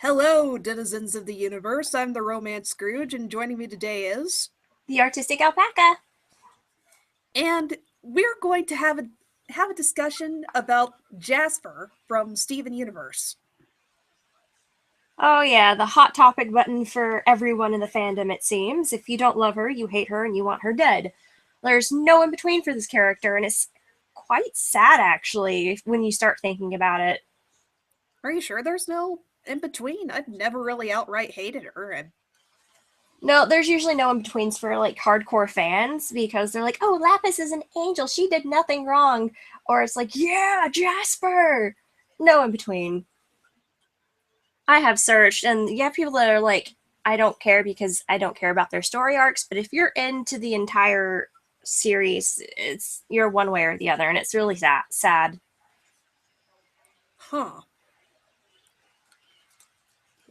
Hello, denizens of the universe. I'm the Romance Scrooge, and joining me today is. The artistic alpaca. And we're going to have a discussion about Jasper from Steven Universe. Oh yeah, the hot topic button for everyone in the fandom, it seems. If you don't love her, you hate her, and you want her dead. There's no in between for this character, and it's quite sad actually when you start thinking about it. Are you sure there's no in between? I've never really outright hated her. No, there's usually no in betweens for like hardcore fans because they're like, "Oh, Lapis is an angel. She did nothing wrong," or it's like, "Yeah, Jasper." No in between. I have searched, and you have people that are like, I don't care because I don't care about their story arcs. But if you're into the entire series, you're one way or the other, and it's really sad. Huh.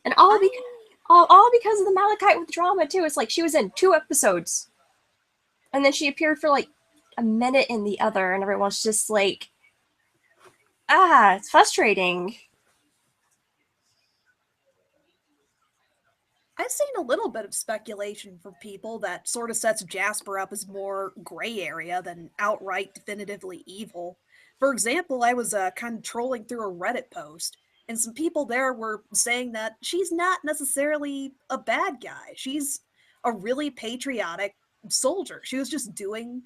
And all I because all because of the Malachite with drama too. It's like she was in 2 episodes, and then she appeared for like a minute in the other, and everyone's just like, it's frustrating. I've seen a little bit of speculation from people that sort of sets Jasper up as more gray area than outright definitively evil. For example, I was kind of trolling through a Reddit post, and some people there were saying that she's not necessarily a bad guy. She's a really patriotic soldier. She was just doing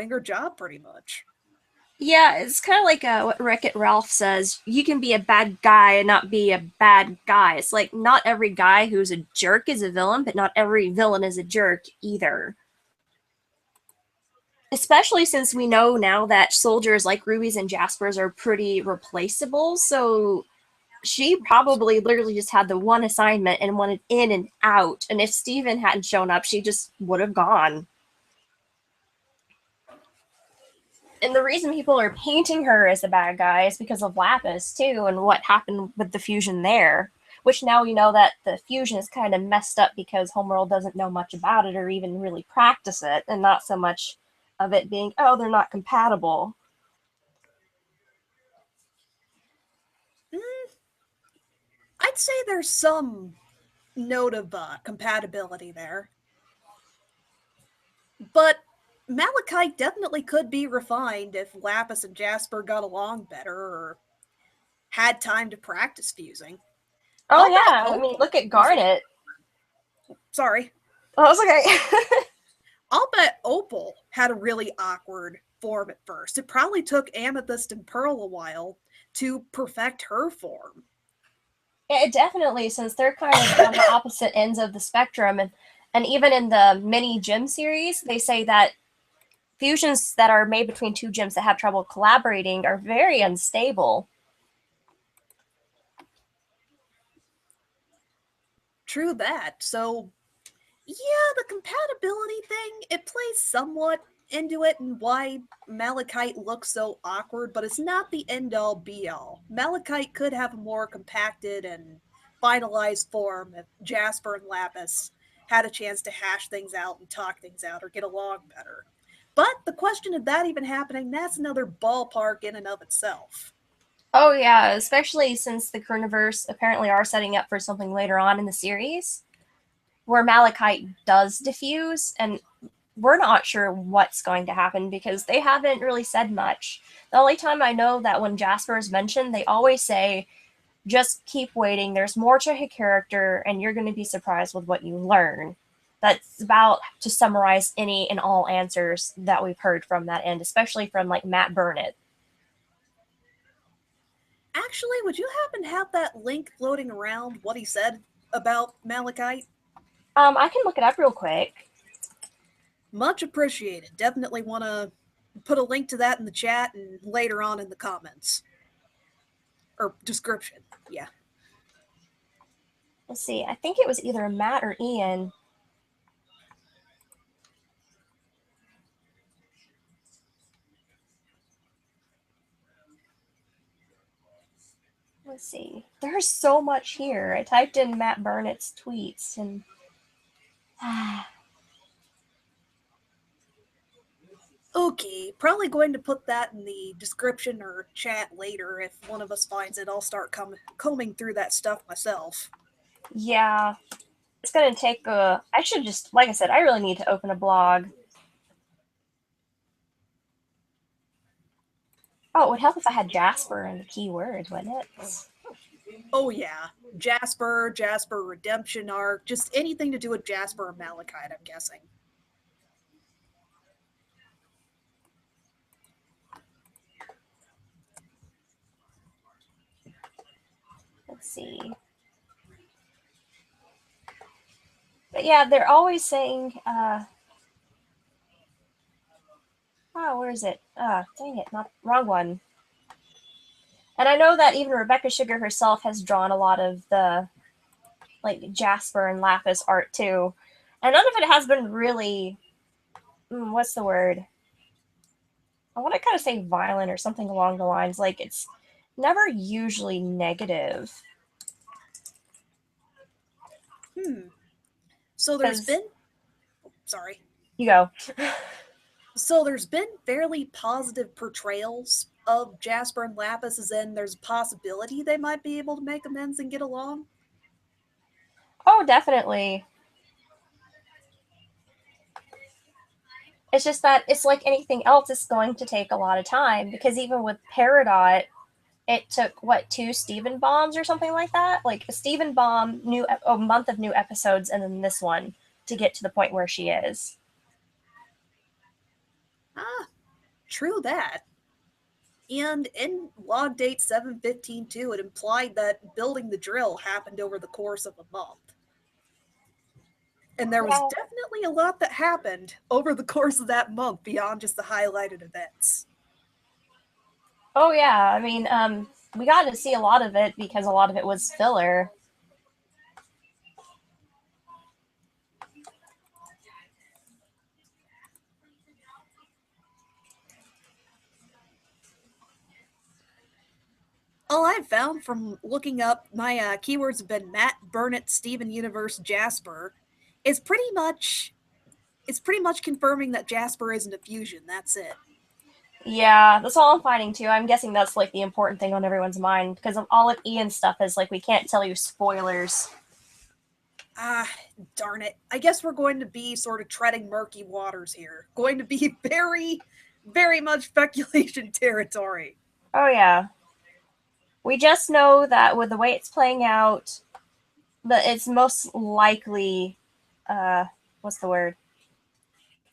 her job pretty much. Yeah, it's kind of like what Wreck-It Ralph says. You can be a bad guy and not be a bad guy. It's like not every guy who's a jerk is a villain, but not every villain is a jerk either. Especially since we know now that soldiers like Ruby's and Jasper's are pretty replaceable, so she probably literally just had the one assignment and wanted in and out. And if Steven hadn't shown up, she just would have gone. And the reason people are painting her as a bad guy is because of Lapis too, and what happened with the fusion there. Which now we know that the fusion is kind of messed up because Homeworld doesn't know much about it or even really practice it, and not so much of it being, oh, they're not compatible. Mm, I'd say there's some note of compatibility there. But Malachite definitely could be refined if Lapis and Jasper got along better or had time to practice fusing. Oh I'll bet yeah, I mean, Opal. look at I'm sorry. Garnet. Sorry. Oh, it's okay. I'll bet Opal had a really awkward form at first. It probably took Amethyst and Pearl a while to perfect her form. Yeah, definitely, since they're kind of on the opposite ends of the spectrum, and even in the mini gym series, they say that fusions that are made between two gyms that have trouble collaborating are very unstable. True that. So, yeah, the compatibility thing, it plays somewhat into it and why Malachite looks so awkward, but it's not the end all be all. Malachite could have a more compacted and finalized form if Jasper and Lapis had a chance to hash things out and talk things out or get along better. But the question of that even happening, that's another ballpark in and of itself. Oh yeah, especially since the Coronaverse apparently are setting up for something later on in the series where Malachite does diffuse, and we're not sure what's going to happen because they haven't really said much. The only time I know that when Jasper is mentioned, they always say, just keep waiting. There's more to her character, and you're going to be surprised with what you learn. That's about to summarize any and all answers that we've heard from that end, especially from like Matt Burnett. Actually, would you happen to have that link floating around what he said about Malachite? I can look it up real quick. Much appreciated. Definitely want to put a link to that in the chat and later on in the comments or description. Yeah. Let's see. I think it was either Matt or Ian. Let's see. There's so much here. I typed in Matt Burnett's tweets and Okay, probably going to put that in the description or chat later. If one of us finds it, I'll start combing through that stuff myself. Yeah, it's gonna take a. I should just, like I said, I really need to open a blog. Oh, it would help if I had Jasper and the keywords, wouldn't it? Oh yeah, Jasper Redemption Arc, just anything to do with Jasper or Malachite, I'm guessing. Let's see. But yeah, they're always saying, oh, where is it? Ah, dang it, not wrong one. And I know that even Rebecca Sugar herself has drawn a lot of the like Jasper and Lapis art too, and none of it has been really, what's the word? I want to kind of say violent or something along the lines. Like it's never usually negative Hmm. So there's because been sorry. you go. So there's been fairly positive portrayals of Jasper and Lapis, as in there's a possibility they might be able to make amends and get along. Oh, definitely. It's just that it's like anything else, it's going to take a lot of time because even with Peridot, it took what, two Stephen bombs or something like that? Like a Stephen bomb, new a month of new episodes, and then this one to get to the point where she is. Ah, true that. And in log date 715.2, it implied that building the drill happened over the course of a month. And there was Yeah. definitely a lot that happened over the course of that month beyond just the highlighted events. Oh yeah. I mean, we got to see a lot of it because a lot of it was filler. All I've found from looking up my keywords have been Matt Burnett, Steven Universe, Jasper. Is pretty much confirming that Jasper isn't a fusion. That's it. Yeah, that's all I'm finding too. I'm guessing that's like the important thing on everyone's mind because of all of Ian's stuff is like we can't tell you spoilers. Ah, darn it. I guess we're going to be sort of treading murky waters here. Going to be very much speculation territory. Oh yeah. We just know that with the way it's playing out, that it's most likely uh what's the word?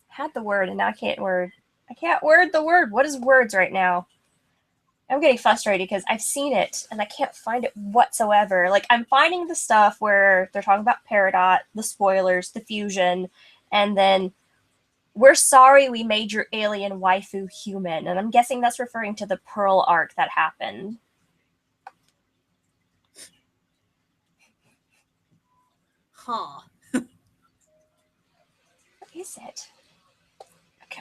Had the word and now I can't word. I can't word the word. What is words right now? I'm getting frustrated because I've seen it and I can't find it whatsoever. Like I'm finding the stuff where they're talking about Peridot, the spoilers, the fusion, and then we're sorry we made your alien waifu human. And I'm guessing that's referring to the Pearl arc that happened. Huh. What is it?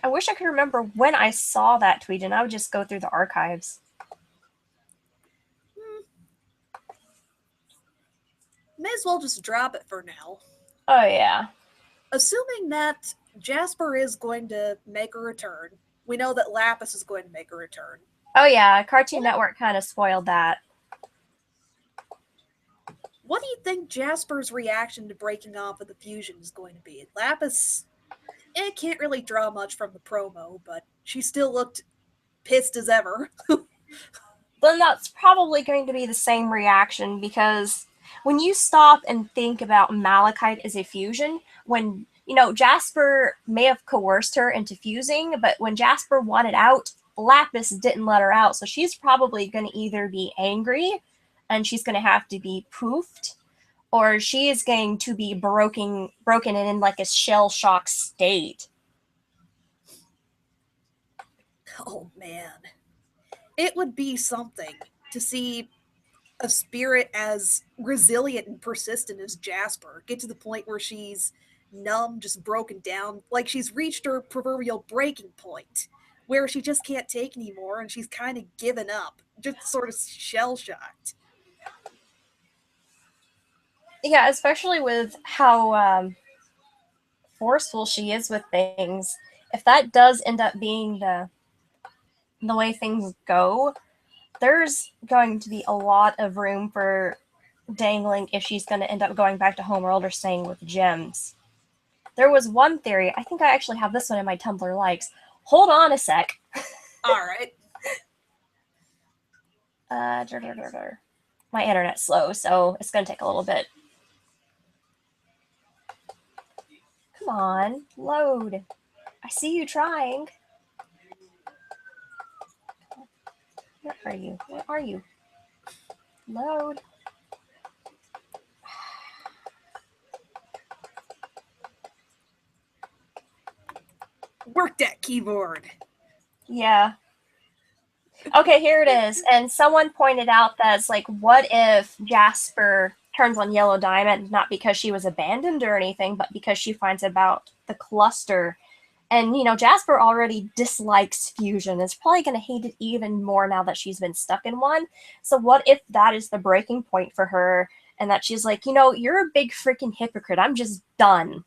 I wish I could remember when I saw that tweet and I would just go through the archives. Hmm. May as well just drop it for now. Oh yeah. Assuming that Jasper is going to make a return, we know that Lapis is going to make a return. Oh yeah, Cartoon What Network kind of spoiled that. what do you think Jasper's reaction to breaking off of the fusion is going to be? Lapis, it can't really draw much from the promo, but she still looked pissed as ever. Then that's probably going to be the same reaction because when you stop and think about Malachite as a fusion, when Jasper may have coerced her into fusing, but when Jasper wanted out, Lapis didn't let her out. So she's probably going to either be angry and she's going to have to be poofed, or she is going to be broken and in like a shell shock state. Oh man. It would be something to see a spirit as resilient and persistent as Jasper get to the point where she's numb, just broken down, like she's reached her proverbial breaking point where she just can't take anymore and she's kind of given up, just sort of shell shocked. Yeah, especially with how forceful she is with things. if that does end up being the way things go, there's going to be a lot of room for dangling if she's going to end up going back to Homeworld or staying with gems. There was one theory, I think I actually have this one in my Tumblr likes. Hold on a sec. Alright. My internet's slow, so it's going to take a little bit. Come on, load. I see you trying. Where are you? Where are you? Load. Work that keyboard. Yeah. Okay, here it is. And someone pointed out that it's like, what if Jasper turns on Yellow Diamond, not because she was abandoned or anything, but because she finds about the cluster. And, Jasper already dislikes fusion. Is probably going to hate it even more now that she's been stuck in one. So what if that is the breaking point for her and that she's like, you're a big freaking hypocrite. I'm just done.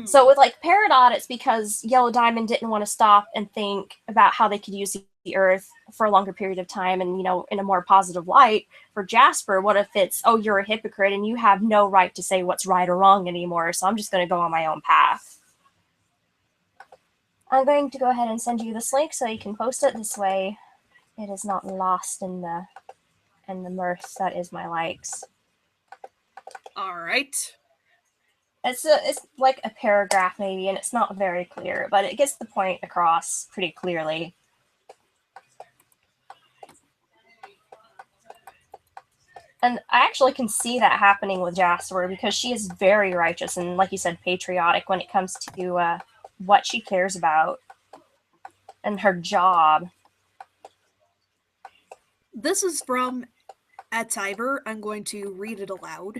So with like Peridot, it's because Yellow Diamond didn't want to stop and think about how they could use the Earth for a longer period of time and, in a more positive light. For Jasper, what if it's, oh, you're a hypocrite and you have no right to say what's right or wrong anymore, so I'm just going to go on my own path. I'm going to go ahead and send you this link so you can post it. This way it is not lost in the mirth that is my likes. Alright. It's like a paragraph maybe, and it's not very clear, but it gets the point across pretty clearly. And I actually can see that happening with Jasper because she is very righteous and, like you said, patriotic when it comes to what she cares about and her job. This is from Ativer. I'm going to read it aloud.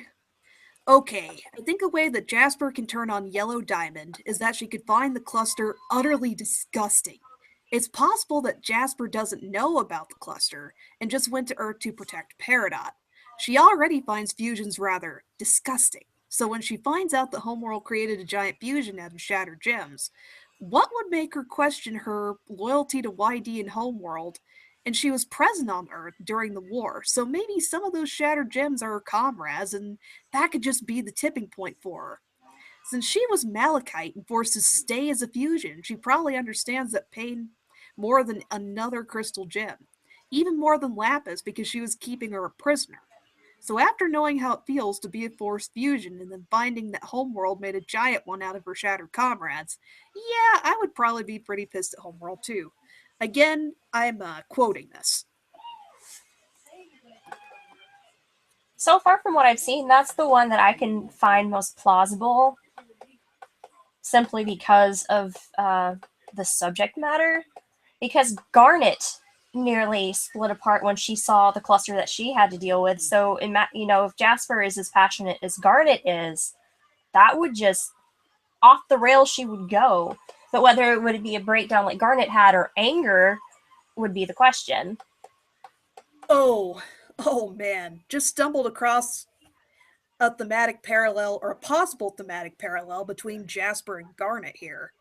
Okay, I think a way that Jasper can turn on Yellow Diamond is that she could find the cluster utterly disgusting. It's possible that Jasper doesn't know about the cluster and just went to Earth to protect Peridot. She already finds fusions rather disgusting, so when she finds out that Homeworld created a giant fusion out of shattered gems, what would make her question her loyalty to YD and Homeworld? And she was present on Earth during the war, so maybe some of those shattered gems are her comrades, and that could just be the tipping point for her. Since she was Malachite and forced to stay as a fusion, she probably understands that pain more than another crystal gem, even more than Lapis because she was keeping her a prisoner. So after knowing how it feels to be a forced fusion and then finding that Homeworld made a giant one out of her shattered comrades, yeah, I would probably be pretty pissed at Homeworld too. Again, I'm quoting this. So far from what I've seen, that's the one that I can find most plausible, simply because of the subject matter. Because Garnet nearly split apart when she saw the cluster that she had to deal with. So, if Jasper is as passionate as Garnet is, that would just off the rails she would go. But whether it would be a breakdown like Garnet had or anger would be the question. Oh man, just stumbled across a thematic parallel or a possible thematic parallel between Jasper and Garnet here.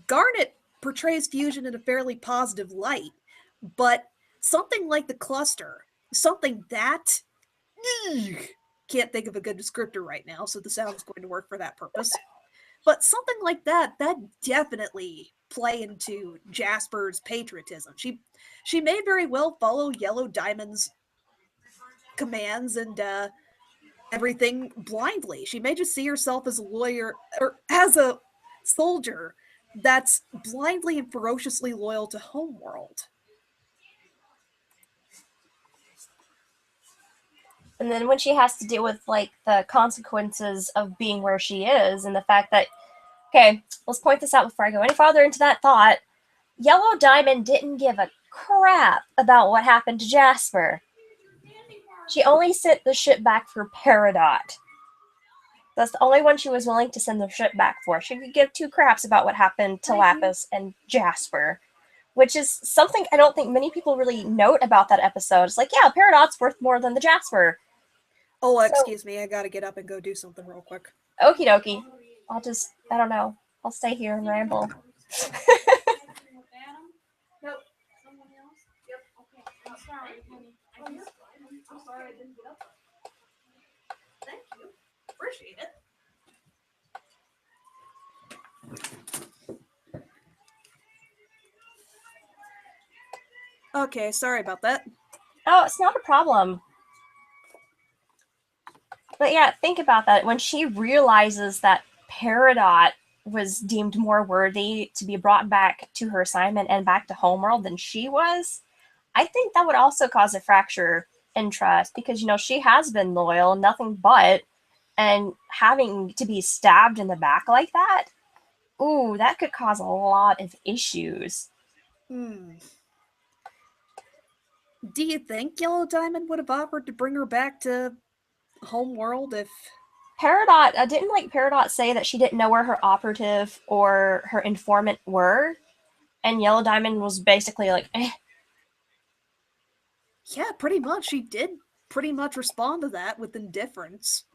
Garnet portrays fusion in a fairly positive light, but something like the cluster, something that can't think of a good descriptor right now, so the sound's going to work for that purpose. But something like that definitely play into Jasper's patriotism. She may very well follow Yellow Diamond's commands and everything blindly. She may just see herself as a lawyer or as a soldier that's blindly and ferociously loyal to Homeworld. And then when she has to deal with like the consequences of being where she is and the fact that, okay, let's point this out before I go any farther into that thought. Yellow Diamond didn't give a crap about what happened to Jasper. She only sent the ship back for Peridot. That's the only one she was willing to send the ship back for. She could give two craps about what happened to Lapis and Jasper, which is something I don't think many people really note about that episode. It's like, yeah, Peridot's worth more than the Jasper. Oh, excuse me, I gotta get up and go do something real quick. Okie dokie. I don't know. I'll stay here and ramble. Nope. Someone else? Yep. Okay. I'm sorry, honey. I'm sorry I didn't get up. Thank you. Appreciate it. Okay, sorry about that. Oh, it's not a problem. But yeah, think about that. When she realizes that Peridot was deemed more worthy to be brought back to her assignment and back to Homeworld than she was, I think that would also cause a fracture in trust because, she has been loyal, nothing but, and having to be stabbed in the back like that, ooh, that could cause a lot of issues. Hmm. Do you think Yellow Diamond would have offered to bring her back to Homeworld if... Peridot, didn't Peridot say that she didn't know where her operative or her informant were? And Yellow Diamond was basically like, eh. Yeah, pretty much. She did pretty much respond to that with indifference.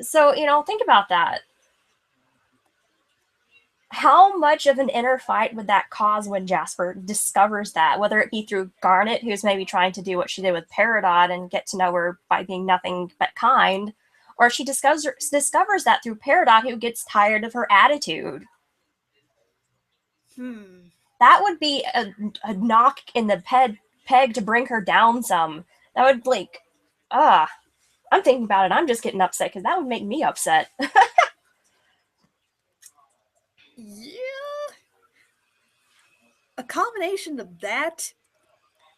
So, think about that. How much of an inner fight would that cause when Jasper discovers that? Whether it be through Garnet, who's maybe trying to do what she did with Peridot and get to know her by being nothing but kind, or if she discovers that through Peridot, who gets tired of her attitude. That would be a knock in the peg to bring her down some. That would, I'm thinking about it. I'm just getting upset because that would make me upset. Yeah. A combination of that,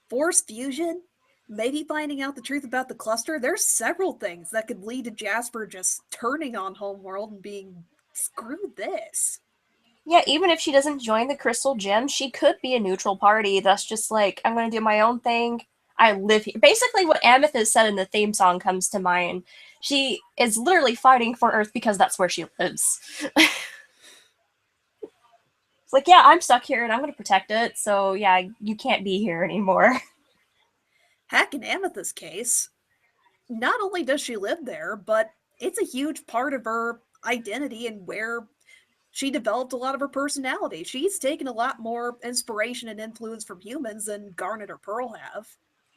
forced fusion, maybe finding out the truth about the cluster. There's several things that could lead to Jasper just turning on Homeworld and being, screw this. Yeah, even if she doesn't join the Crystal Gem, she could be a neutral party that's just like, I'm going to do my own thing. I live here. Basically, what Amethyst said in the theme song comes to mind. She is literally fighting for Earth because that's where she lives. It's like, yeah, I'm stuck here and I'm going to protect it, so yeah, you can't be here anymore. Heck, in Amethyst's case, not only does she live there, but it's a huge part of her identity and where she developed a lot of her personality. She's taken a lot more inspiration and influence from humans than Garnet or Pearl have.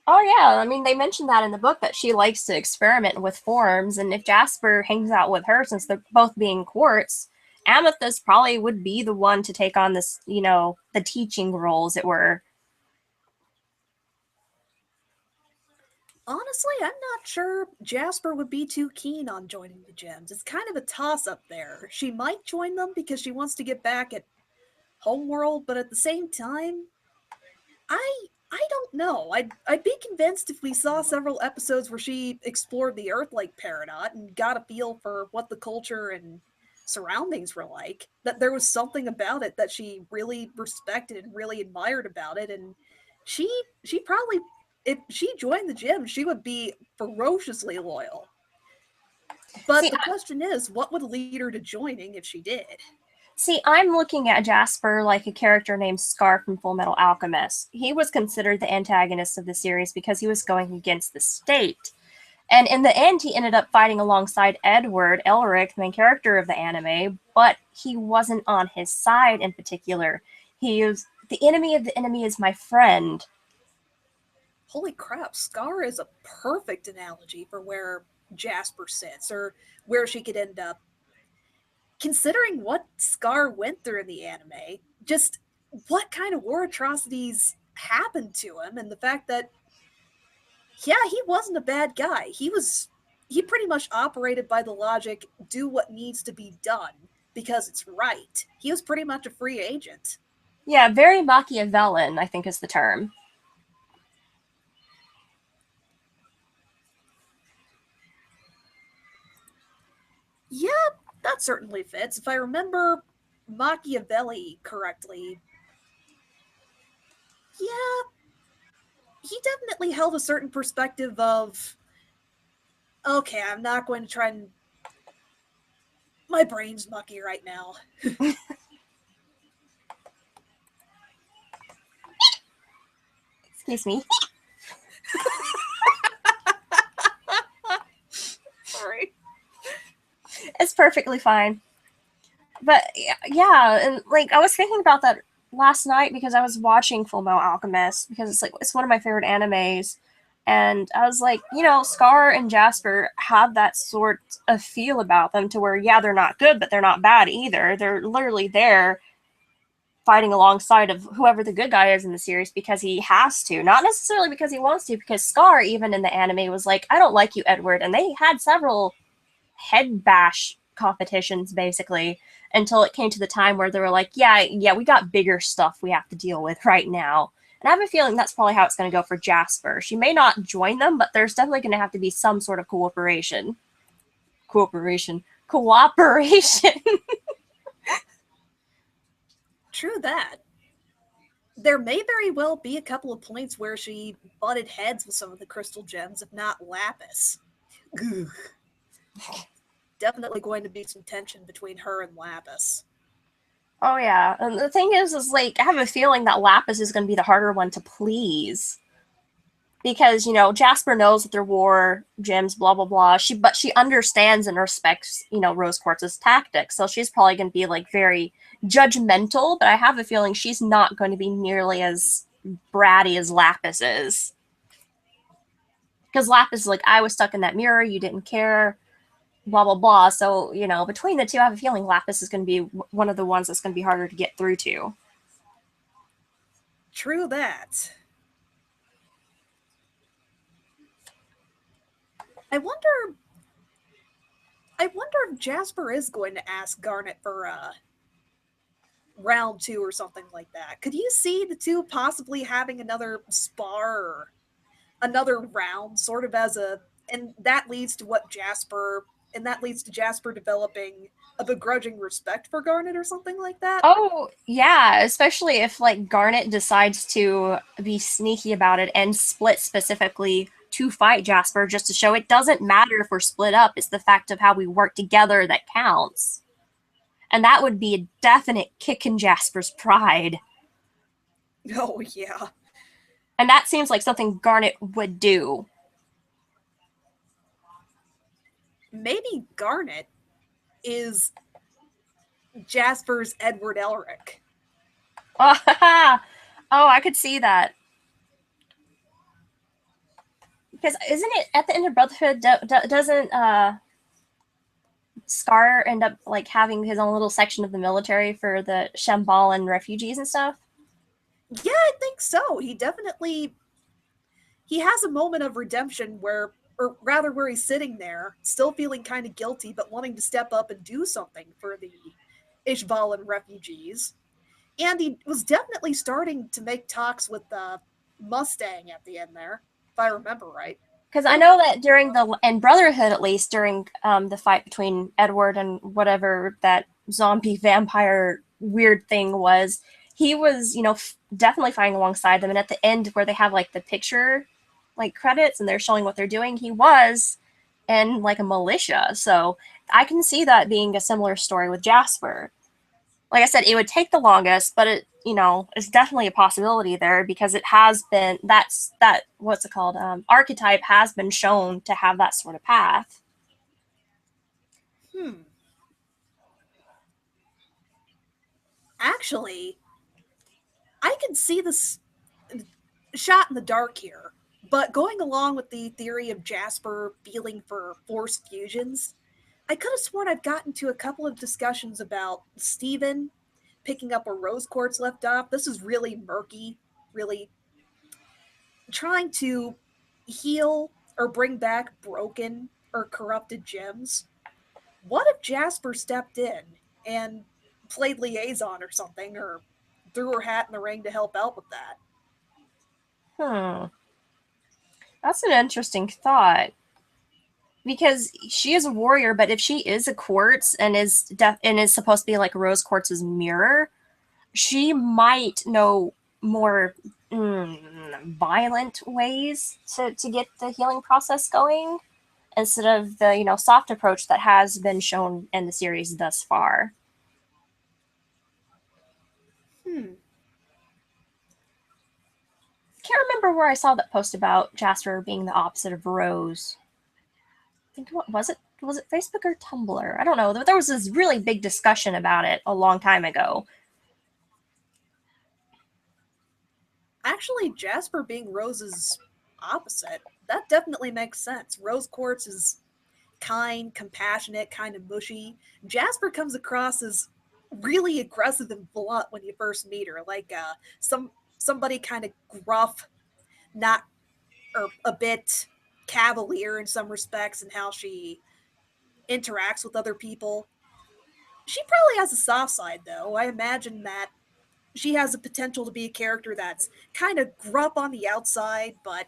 Oh yeah, I mean they mentioned that in the book that she likes to experiment with forms, and if Jasper hangs out with her, since they're both being quartz, Amethyst probably would be the one to take on this, the teaching role, as it were. Honestly, I'm not sure Jasper would be too keen on joining the Gems. It's kind of a toss up there. She might join them because she wants to get back at Homeworld, but at the same time, I don't know. I'd be convinced if we saw several episodes where she explored the Earth like Peridot and got a feel for what the culture and surroundings were like, that there was something about it that she really respected and really admired about it. And she she probably, if she joined the gym, she would be ferociously loyal. But See, the question is, what would lead her to joining if she did? See, I'm looking at Jasper like a character named Scar from Full Metal Alchemist. He was considered the antagonist of the series because he was going against the state. And in the end, he ended up fighting alongside Edward Elric, the main character of the anime, but he wasn't on his side in particular. He is the enemy of the enemy is my friend. Holy crap, Scar is a perfect analogy for where Jasper sits or where she could end up. Considering what Scar went through in the anime, just what kind of war atrocities happened to him, and the fact that, yeah, he wasn't a bad guy. He pretty much operated by the logic, do what needs to be done because it's right. He was pretty much a free agent. Yeah, very Machiavellian, I think is the term. Yeah, that certainly fits. If I remember Machiavelli correctly, yeah, he definitely held a certain perspective of, okay, I'm not going to try and, my brain's mucky right now. Excuse me. Sorry. It's perfectly fine. But yeah, and like I was thinking about that last night because I was watching Full Metal Alchemist because it's one of my favorite animes, and I was like, Scar and Jasper have that sort of feel about them to where yeah, they're not good, but they're not bad either. They're literally there fighting alongside of whoever the good guy is in the series because he has to, not necessarily because he wants to. Because Scar, even in the anime, was like, "I don't like you, Edward," and they had several head bash competitions basically until it came to the time where they were like, yeah, we got bigger stuff we have to deal with right now. And I have a feeling that's probably how it's going to go for Jasper. She may not join them, but there's definitely going to have to be some sort of cooperation. True that. There may very well be a couple of points where she butted heads with some of the crystal gems, if not Lapis. Ugh. Definitely going to be some tension between her and Lapis. Oh yeah, and the thing is like I have a feeling that Lapis is going to be the harder one to please because Jasper knows that they're war gems, blah blah blah. But she understands and respects Rose Quartz's tactics, so she's probably going to be like very judgmental. But I have a feeling she's not going to be nearly as bratty as Lapis is, because Lapis is like, I was stuck in that mirror, you didn't care, blah blah blah. So between the two, I have a feeling Lapis is going to be one of the ones that's going to be harder to get through to. True that. I wonder if Jasper is going to ask Garnet for round 2 or something like that. Could you see the two possibly having another spar or another round sort of as a, and that leads to Jasper developing a begrudging respect for Garnet or something like that? Oh yeah, especially if like Garnet decides to be sneaky about it and split specifically to fight Jasper, just to show it doesn't matter if we're split up, it's the fact of how we work together that counts. And that would be a definite kick in Jasper's pride. Oh yeah. And that seems like something Garnet would do. Maybe Garnet is Jasper's Edward Elric. Oh, I could see that. Because isn't it at the end of Brotherhood, doesn't Scar end up like having his own little section of the military for the Shambhala and refugees and stuff? Yeah, I think so. He has a moment of redemption where, or rather where he's sitting there still feeling kind of guilty but wanting to step up and do something for the Ishvalan refugees. And he was definitely starting to make talks with the Mustang at the end there, if I remember right. Because I know that during in Brotherhood, at least during the fight between Edward and whatever that zombie vampire weird thing was, he was definitely fighting alongside them. And at the end, where they have like the picture, like credits, and they're showing what they're doing, he was in like a militia. So I can see that being a similar story with Jasper. Like I said, it would take the longest, but it's definitely a possibility there because it has been that what's it called? Archetype has been shown to have that sort of path. Hmm. Actually, I can see this shot in the dark here, but going along with the theory of Jasper feeling for forced fusions, I could have sworn I've gotten to a couple of discussions about Steven picking up where Rose Quartz left off. This is really murky, really trying to heal or bring back broken or corrupted gems. What if Jasper stepped in and played liaison or something, or threw her hat in the ring to help out with that? Hmm, that's an interesting thought because she is a warrior, but if she is a quartz and is supposed to be like Rose Quartz's mirror, she might know more violent ways to get the healing process going instead of the soft approach that has been shown in the series thus far. Hmm. Can't remember where I saw that post about Jasper being the opposite of Rose. I think what was it? was it Facebook or Tumblr? I don't know. There was this really big discussion about it a long time ago. Actually, Jasper being Rose's opposite, that definitely makes sense. Rose Quartz is kind, compassionate, kind of mushy. Jasper comes across as really aggressive and blunt when you first meet her, like somebody kind of gruff, not or a bit cavalier in some respects in how she interacts with other people. She probably has a soft side though. I imagine that she has the potential to be a character that's kind of gruff on the outside, but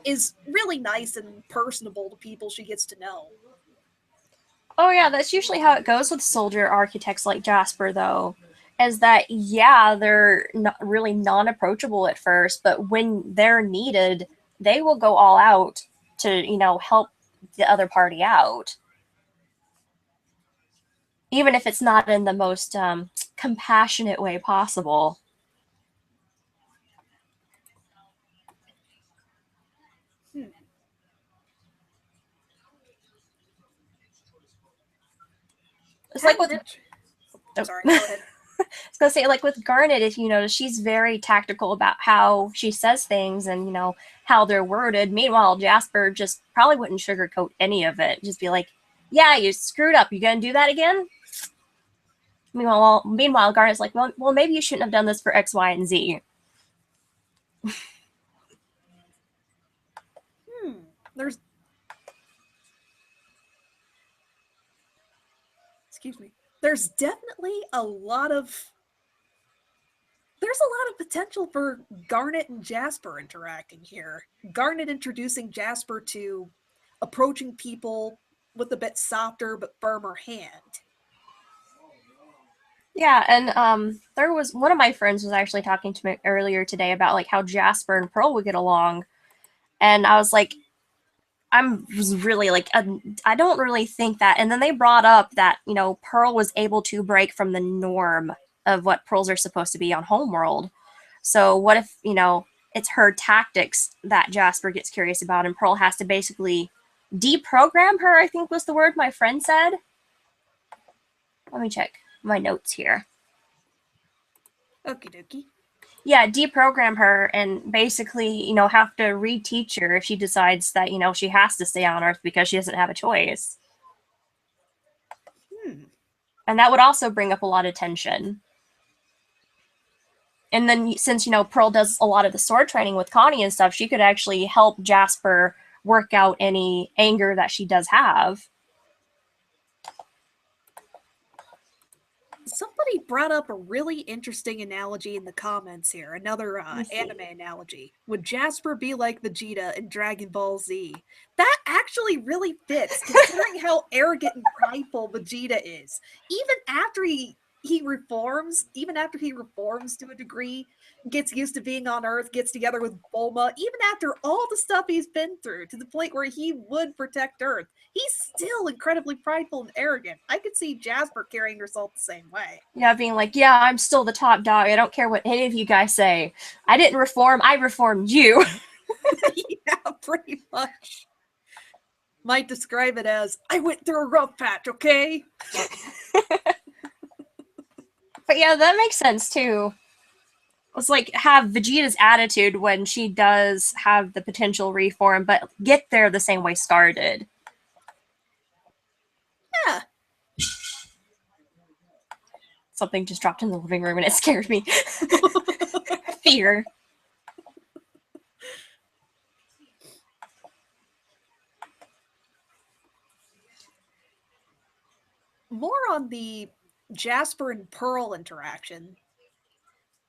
is really nice and personable to people she gets to know. Oh yeah, that's usually how it goes with soldier architects like Jasper, though. Is that yeah, they're not really non-approachable at first, but when they're needed, they will go all out to help the other party out, even if it's not in the most compassionate way possible. Hmm. It's like Hadn't with it? oh. Sorry, go I ahead. was gonna say, like with Garnet, if you notice, she's very tactical about how she says things and how they're worded. Meanwhile, Jasper just probably wouldn't sugarcoat any of it. Just be like, "Yeah, you screwed up. You gonna do that again?" Meanwhile, Garnet's like, "Well, maybe you shouldn't have done this for X, Y, and Z." Hmm. There's excuse me. There's definitely there's a lot of potential for Garnet and Jasper interacting here. Garnet introducing Jasper to approaching people with a bit softer but firmer hand. Yeah, and there was one of my friends was actually talking to me earlier today about like how Jasper and Pearl would get along, and I was like, I'm was really like, I don't really think that. And then they brought up that Pearl was able to break from the norm of what pearls are supposed to be on Homeworld. So what if it's her tactics that Jasper gets curious about, and Pearl has to basically deprogram her? I think was the word my friend said. Let me check my notes here. Okie dokie. Yeah, deprogram her and basically, have to reteach her if she decides that, she has to stay on Earth because she doesn't have a choice. Hmm. And that would also bring up a lot of tension. And then since, Pearl does a lot of the sword training with Connie and stuff, she could actually help Jasper work out any anger that she does have. Somebody brought up a really interesting analogy in the comments here. Another Let me see. anime analogy. Would Jasper be like Vegeta in Dragon Ball Z? That actually really fits, considering how arrogant and prideful Vegeta is. Even after he reforms to a degree, gets used to being on Earth, gets together with Bulma, even after all the stuff he's been through, to the point where he would protect Earth, he's still incredibly prideful and arrogant. I could see Jasper carrying herself the same way. Yeah, being like, yeah, I'm still the top dog. I don't care what any of you guys say. I didn't reform, I reformed you. Yeah, pretty much. Might describe it as I went through a rough patch, okay? But yeah, that makes sense too. It's like have Vegeta's attitude when she does have the potential reform, but get there the same way Scar did. Yeah. Something just dropped in the living room and it scared me. Fear. More on the Jasper and Pearl interaction.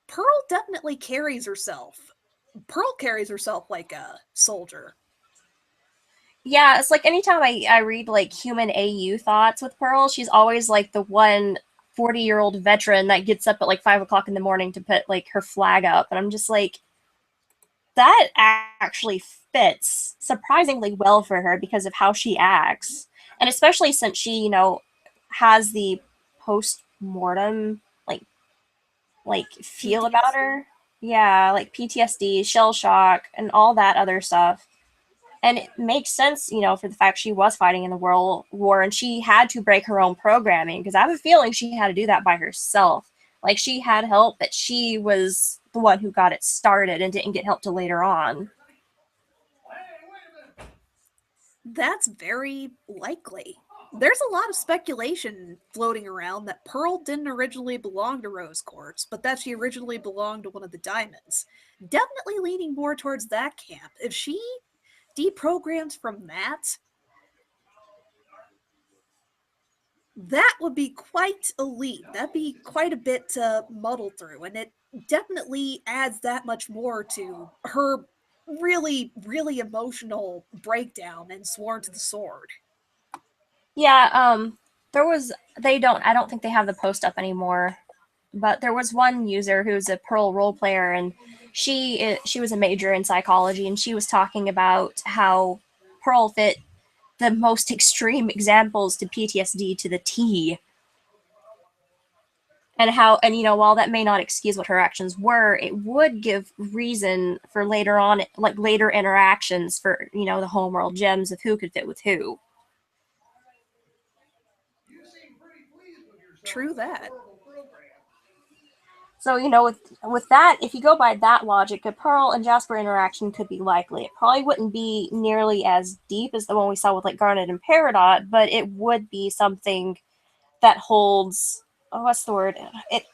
Pearl definitely carries herself. Pearl carries herself like a soldier. Yeah, it's like anytime I read like human AU thoughts with Pearl, she's always like the one 40-year-old veteran that gets up at like 5 o'clock in the morning to put like her flag up. And I'm just like, that actually fits surprisingly well for her because of how she acts. And especially since she, has the post mortem feel about PTSD. her. Yeah, like PTSD, shell shock, and all that other stuff. And it makes sense, for the fact she was fighting in the World War and she had to break her own programming, because I have a feeling she had to do that by herself. Like, she had help, but she was the one who got it started and didn't get help till later on. That's very likely. There's a lot of speculation floating around that Pearl didn't originally belong to Rose Quartz, but that she originally belonged to one of the diamonds. Definitely leaning more towards that camp. If she deprogrammed from that would be quite a leap. That'd be quite a bit to muddle through, and it definitely adds that much more to her really, really emotional breakdown in Sworn to the Sword. Yeah, there was, I don't think they have the post up anymore, but there was one user who's a Pearl role player, and she was a major in psychology, and she was talking about how Pearl fit the most extreme examples to PTSD to the T. And while that may not excuse what her actions were, it would give reason for later on, like later interactions for, the homeworld gems of who could fit with who. True that. So, with that, if you go by that logic, a Pearl and Jasper interaction could be likely. It probably wouldn't be nearly as deep as the one we saw with like Garnet and Peridot, but it would be something that holds. Oh, what's the word? I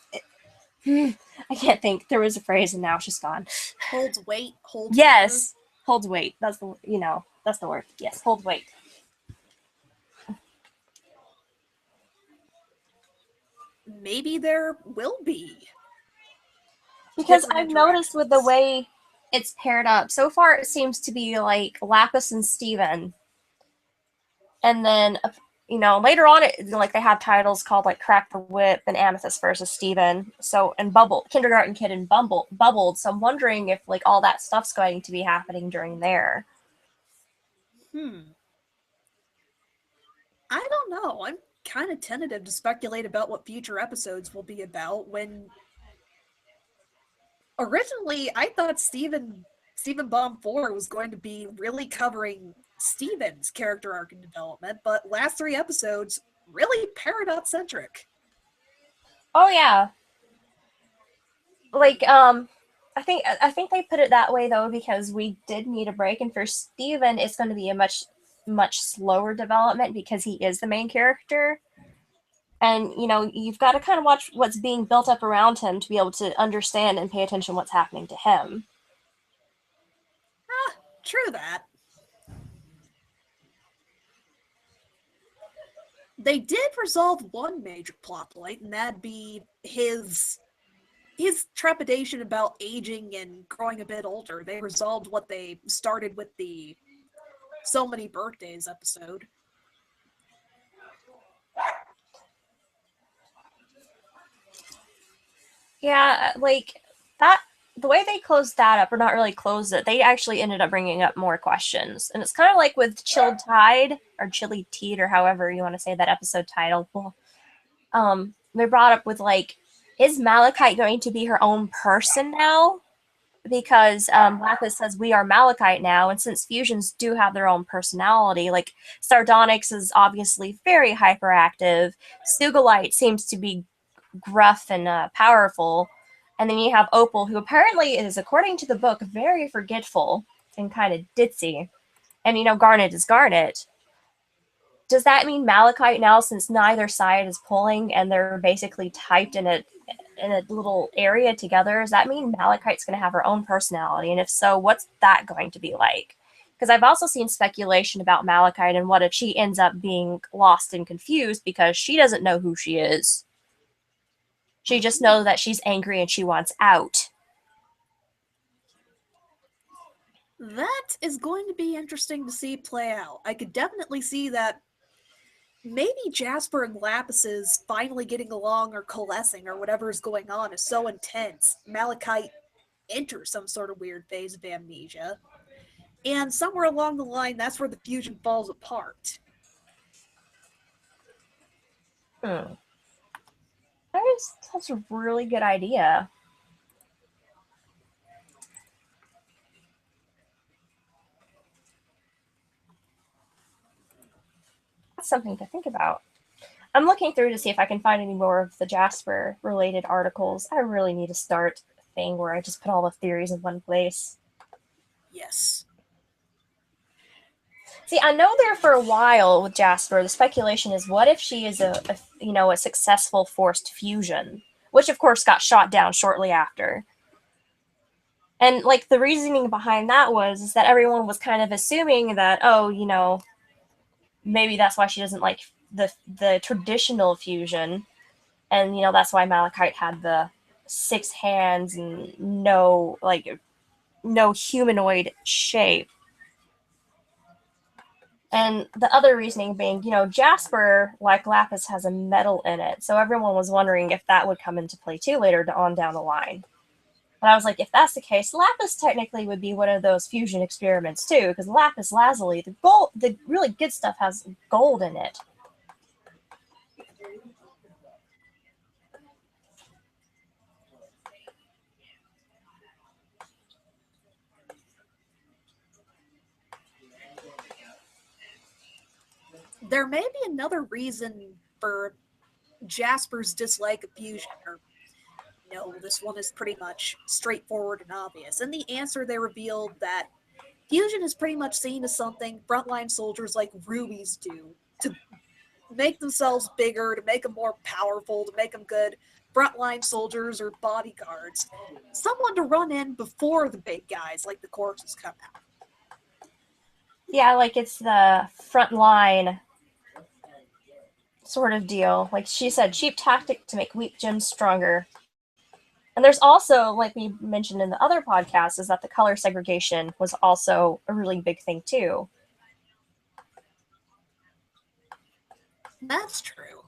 can't think. There was a phrase, and now it's just gone. Holds weight, holds water. Yes, holds weight. That's the word. Yes, hold weight. Maybe there will be Because different I've noticed with the interactions. way it's paired up so far, it seems to be like Lapis and Steven. And then, later on, like they have titles called like Crack the Whip and Amethyst versus Steven. So, and Bubble, Kindergarten Kid and Bubbled. So I'm wondering if like all that stuff's going to be happening during there. I don't know. I'm kind of tentative to speculate about what future episodes will be about when originally I thought Stephen Bomb 4 was going to be really covering Steven's character arc and development, but last three episodes really Peridot centric. Oh yeah, like I think they put it that way though because we did need a break, and for Steven it's going to be a much slower development because he is the main character, and you've got to kind of watch what's being built up around him to be able to understand and pay attention what's happening to him. Ah, true that. They did resolve one major plot point, and that'd be his trepidation about aging and growing a bit older. They resolved what they started with the so many birthdays episode. Yeah, like that. The way they closed that up, or not really closed it, they actually ended up bringing up more questions. And it's kind of like with Chilled Tide, or Chilly Teed, or however you want to say that episode title. They brought up with like, is Malachite going to be her own person now? Because Lapis says we are Malachite now, and since fusions do have their own personality, like Sardonyx is obviously very hyperactive, Sugalite seems to be gruff and powerful, and then you have Opal, who apparently is, according to the book, very forgetful and kind of ditzy, and Garnet is Garnet. Does that mean Malachite now, since neither side is pulling and they're basically typed in a little area together? Does that mean Malachite's going to have her own personality? And if so, what's that going to be like? Because I've also seen speculation about Malachite and what if she ends up being lost and confused because she doesn't know who she is. She just knows that she's angry and she wants out. That is going to be interesting to see play out. I could definitely see that maybe Jasper and Lapis's finally getting along or coalescing or whatever is going on is so intense, Malachite enters some sort of weird phase of amnesia. And somewhere along the line, that's where the fusion falls apart. Hmm. That's a really good idea. that's something to think about. I'm looking through to see if I can find any more of the Jasper related articles. I really need to start a thing where I just put all the theories in one place. Yes. See, I know there for a while with Jasper, the speculation is what if she is a successful forced fusion, which of course got shot down shortly after. And like the reasoning behind that is that everyone was kind of assuming that maybe that's why she doesn't like the traditional fusion, and that's why Malachite had the 6 hands and no humanoid shape. And the other reasoning being, Jasper, like Lapis, has a metal in it, so everyone was wondering if that would come into play too later on down the line. But I was like, if that's the case, Lapis technically would be one of those fusion experiments too, because Lapis Lazuli, the really good stuff, has gold in it. There may be another reason for Jasper's dislike of fusion, or no, this one is pretty much straightforward and obvious. In the answer, they revealed that fusion is pretty much seen as something frontline soldiers like rubies do to make themselves bigger, to make them more powerful, to make them good frontline soldiers or bodyguards. Someone to run in before the big guys like the corpses come out. Yeah, like it's the front line sort of deal. Like she said, cheap tactic to make weak gems stronger. And there's also, like we mentioned in the other podcast, is that the color segregation was also a really big thing too. That's true.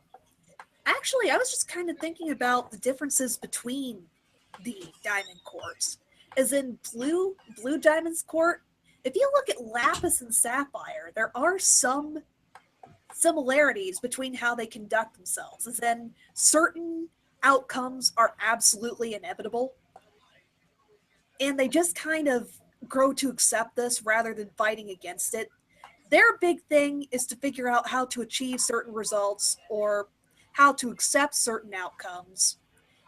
Actually, I was just kind of thinking about the differences between the diamond quartz. As in blue diamond's court, if you look at lapis and sapphire, there are some similarities between how they conduct themselves. As in certain outcomes are absolutely inevitable, and they just kind of grow to accept this rather than fighting against it. Their big thing is to figure out how to achieve certain results or how to accept certain outcomes.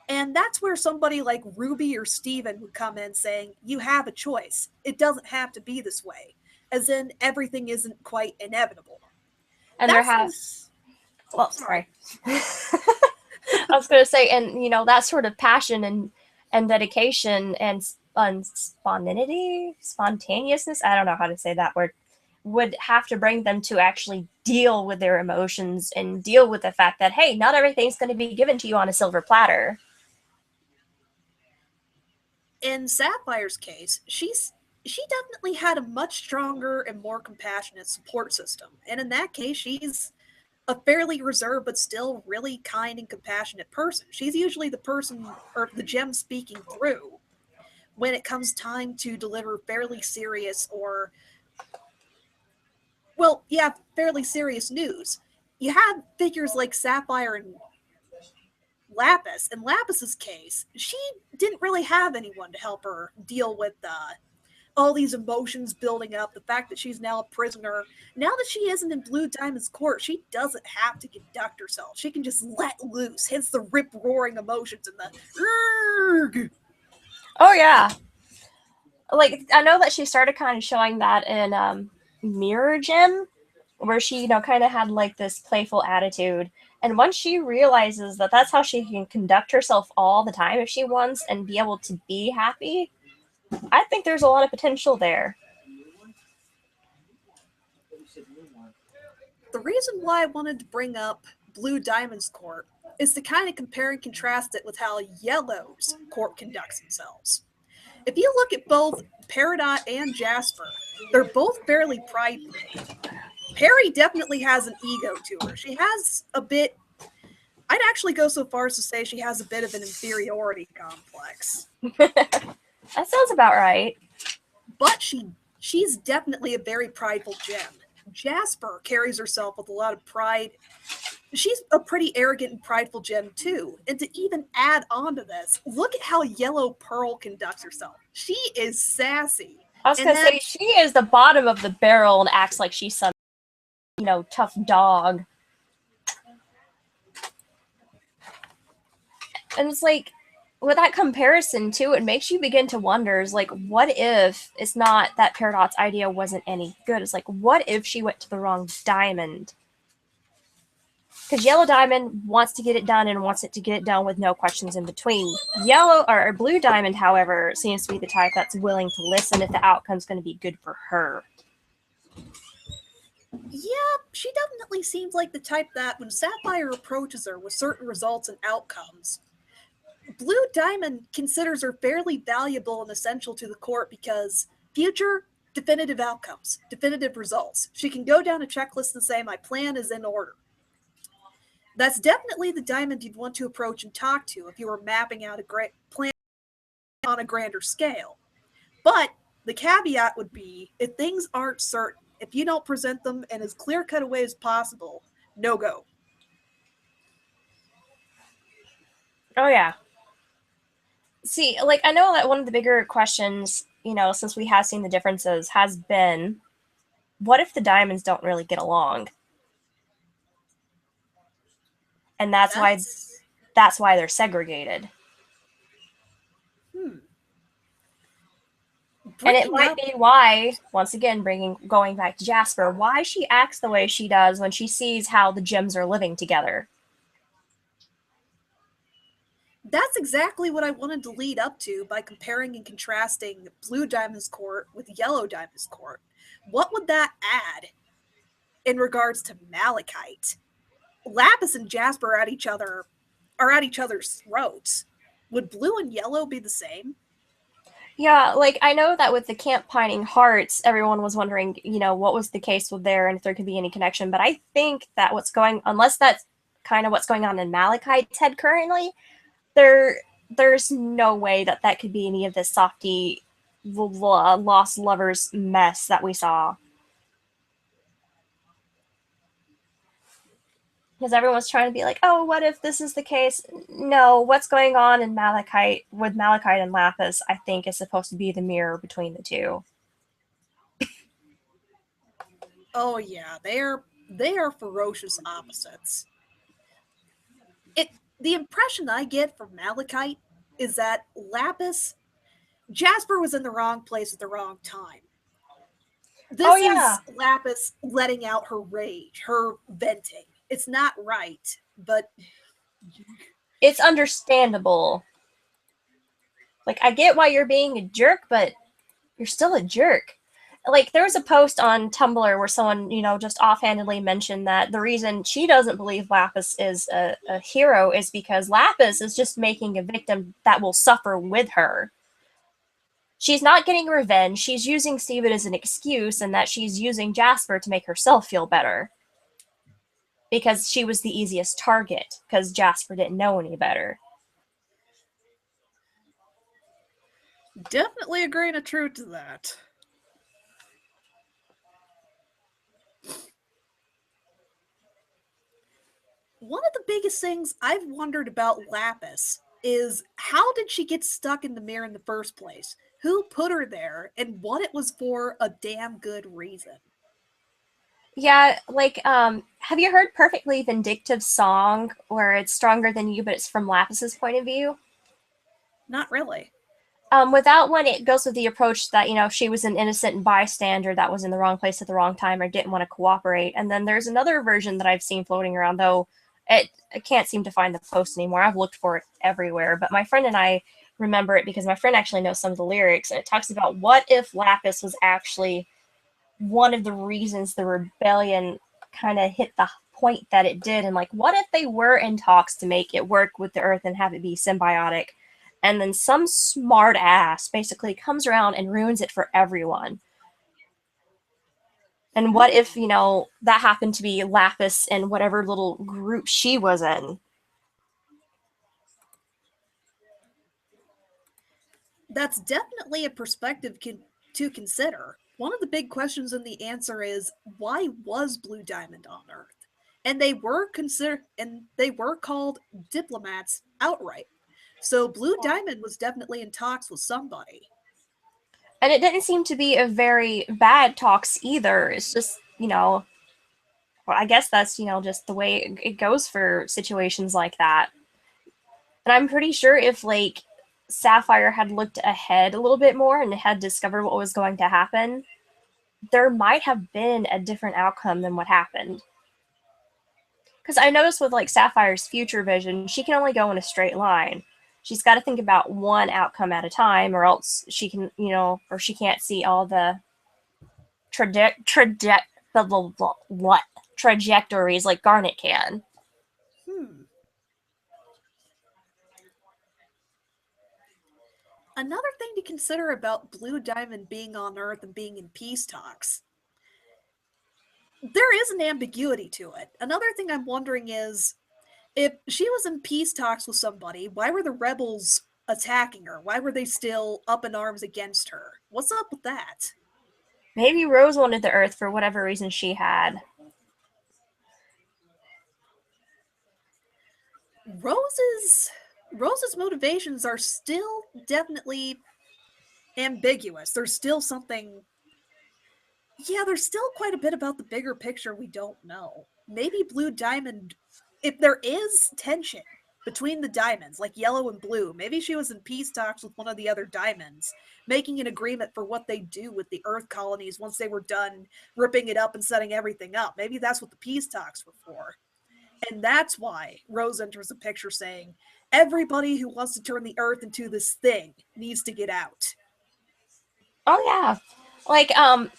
And that's where somebody like Ruby or Steven would come in saying, you have a choice. It doesn't have to be this way. As in, everything isn't quite inevitable. And there That's has. Well, sorry. I was going to say, and that sort of passion and dedication and spontaneousness, I don't know how to say that word, would have to bring them to actually deal with their emotions and deal with the fact that, hey, not everything's going to be given to you on a silver platter. in Sapphire's case, she definitely had a much stronger and more compassionate support system. And in that case, she's a fairly reserved but still really kind and compassionate person. She's usually the person or the gem speaking through when it comes time to deliver fairly serious or fairly serious news. You have figures like Sapphire and Lapis. In Lapis's case, she didn't really have anyone to help her deal with all these emotions building up, the fact that she's now a prisoner. Now that she isn't in Blue Diamond's court, she doesn't have to conduct herself. She can just let loose, hence the rip-roaring emotions and the Urgh! Oh, yeah. Like, I know that she started kind of showing that in Mirror Gem, where she, kind of had, like, this playful attitude. And once she realizes that that's how she can conduct herself all the time if she wants and be able to be happy, I think there's a lot of potential there. The reason why I wanted to bring up Blue Diamond's court is to kind of compare and contrast it with how Yellow's court conducts themselves. If you look at both Peridot and Jasper, they're both fairly prideful. Perry definitely has an ego to her. She has a bit, I'd actually go so far as to say she has a bit of an inferiority complex. That sounds about right. But she's definitely a very prideful gem. Jasper carries herself with a lot of pride. She's a pretty arrogant and prideful gem too. And to even add on to this, look at how Yellow Pearl conducts herself. She is sassy. I was going to say, she is the bottom of the barrel and acts like she's some tough dog. And it's like, with that comparison too, it makes you begin to wonder, is like, what if it's not that Peridot's idea wasn't any good? It's like, what if she went to the wrong diamond? Because Yellow Diamond wants to get it done and wants it to get it done with no questions in between. Yellow or Blue Diamond, however, seems to be the type that's willing to listen if the outcome's going to be good for her. Yeah, she definitely seems like the type that when Sapphire approaches her with certain results and outcomes, Blue Diamond considers her fairly valuable and essential to the court because future definitive outcomes, definitive results. She can go down a checklist and say, my plan is in order. That's definitely the diamond you'd want to approach and talk to if you were mapping out a great plan on a grander scale. But the caveat would be if things aren't certain, if you don't present them in as clear cut a way as possible, no go. Oh, yeah. See, like, I know that one of the bigger questions, since we have seen the differences, has been what if the diamonds don't really get along? And That's that's why they're segregated. hmm. And it Bringing might up be why, once again, going back to Jasper, why she acts the way she does when she sees how the gems are living together. That's exactly what I wanted to lead up to by comparing and contrasting Blue Diamond's court with Yellow Diamond's court. What would that add in regards to Malachite? Lapis and Jasper are at each other's throats. Would Blue and Yellow be the same? Yeah, like, I know that with the Camp Pining Hearts, everyone was wondering, what was the case with there and if there could be any connection. But I think that unless that's kind of what's going on in Malachite's head currently, there's no way that that could be any of this softy lost lovers mess that we saw. Because everyone's trying to be like, oh, what if this is the case? No, what's going on in Malachite and Lapis, I think, is supposed to be the mirror between the two. Oh yeah, they are ferocious opposites. It the impression I get from Malachite is that Lapis Jasper was in the wrong place at the wrong time. Oh, This yeah. is Lapis letting out her rage, her venting. It's not right, but It's understandable. Like, I get why you're being a jerk, but you're still a jerk. Like, there was a post on Tumblr where someone, just offhandedly mentioned that the reason she doesn't believe Lapis is a hero is because Lapis is just making a victim that will suffer with her. She's not getting revenge. She's using Steven as an excuse, and that she's using Jasper to make herself feel better. Because she was the easiest target, because Jasper didn't know any better. definitely a grain of truth to that. One of the biggest things I've wondered about Lapis is how did she get stuck in the mirror in the first place? Who put her there and what it was for a damn good reason? Yeah, like, have you heard Perfectly Vindictive's song where it's stronger than you, but it's from Lapis's point of view? Not really. With that one, it goes with the approach that, she was an innocent bystander that was in the wrong place at the wrong time or didn't want to cooperate. And then there's another version that I've seen floating around, though I can't seem to find the post anymore. I've looked for it everywhere. But my friend and I remember it because my friend actually knows some of the lyrics. And it talks about what if Lapis was actually one of the reasons the rebellion kind of hit the point that it did. And, like, what if they were in talks to make it work with the Earth and have it be symbiotic? And then some smart ass basically comes around and ruins it for everyone. And what if, that happened to be Lapis and whatever little group she was in? That's definitely a perspective to consider. One of the big questions in the answer is why was Blue Diamond on Earth? And they were called diplomats outright. So Blue Diamond was definitely in talks with somebody. And it didn't seem to be a very bad talks either. It's just, well, I guess that's, just the way it goes for situations like that. And I'm pretty sure if, like, Sapphire had looked ahead a little bit more and had discovered what was going to happen, there might have been a different outcome than what happened. Because I noticed with, like, Sapphire's future vision, she can only go in a straight line. She's got to think about one outcome at a time, or else she can, or she can't see all the what trajectories like Garnet can. Hmm. Another thing to consider about Blue Diamond being on Earth and being in peace talks, there is an ambiguity to it. Another thing I'm wondering is, if she was in peace talks with somebody, why were the rebels attacking her? Why were they still up in arms against her? What's up with that? Maybe Rose wanted the Earth for whatever reason she had. Rose's motivations are still definitely ambiguous. There's still something, yeah, there's still quite a bit about the bigger picture we don't know. Maybe Blue Diamond, if there is tension between the diamonds, like yellow and blue, maybe she was in peace talks with one of the other diamonds, making an agreement for what they do with the Earth colonies once they were done ripping it up and setting everything up. Maybe that's what the peace talks were for. And that's why Rose enters the picture saying, everybody who wants to turn the Earth into this thing needs to get out. Oh yeah. Like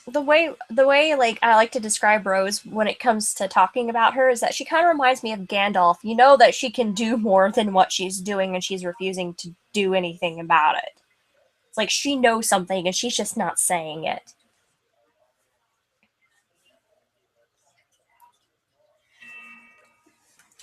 the way like I like to describe Rose when it comes to talking about her is that she kind of reminds me of Gandalf. You know that she can do more than what she's doing and she's refusing to do anything about it. It's like she knows something and she's just not saying it.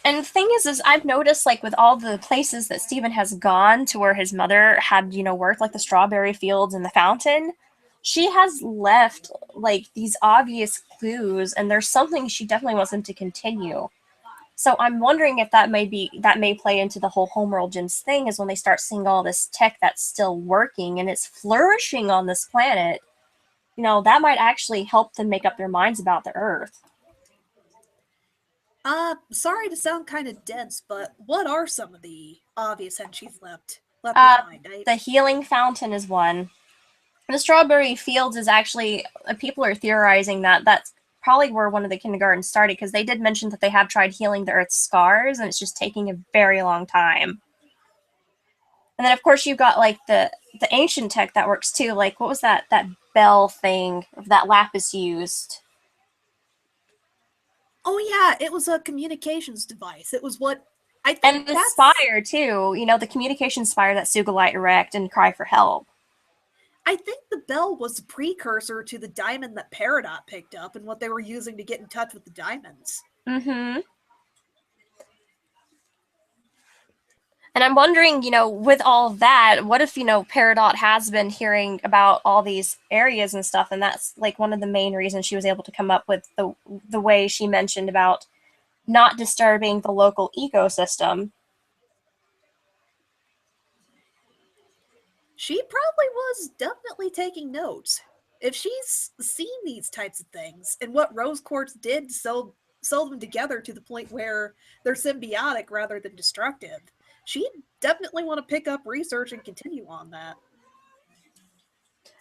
And the thing is I've noticed, like, with all the places that Stephen has gone to where his mother had, worked, like the strawberry fields and the fountain, she has left, like, these obvious clues, and there's something she definitely wants them to continue. So I'm wondering if that may play into the whole Homeworld Gyms thing, is when they start seeing all this tech that's still working and it's flourishing on this planet, that might actually help them make up their minds about the Earth. Sorry to sound kind of dense, but what are some of the obvious entries left Uh, behind? the healing fountain is one. The strawberry fields is actually, people are theorizing that that's probably where one of the kindergartens started, because they did mention that they have tried healing the Earth's scars and it's just taking a very long time. And then of course you've got, like, the ancient tech that works too. Like, what was that bell thing that Lapis used? Oh yeah, it was a communications device. It was what I think And the that's spire too. The communication spire that Sugalite erect and cry for help. I think the bell was the precursor to the diamond that Peridot picked up and what they were using to get in touch with the diamonds. Mm-hmm. And I'm wondering, with all of that, what if, Peridot has been hearing about all these areas and stuff, and that's, like, one of the main reasons she was able to come up with the way she mentioned about not disturbing the local ecosystem. She probably was definitely taking notes. If she's seen these types of things and what rose quartz did to sew them together to the point where they're symbiotic rather than destructive, she'd definitely want to pick up research and continue on that.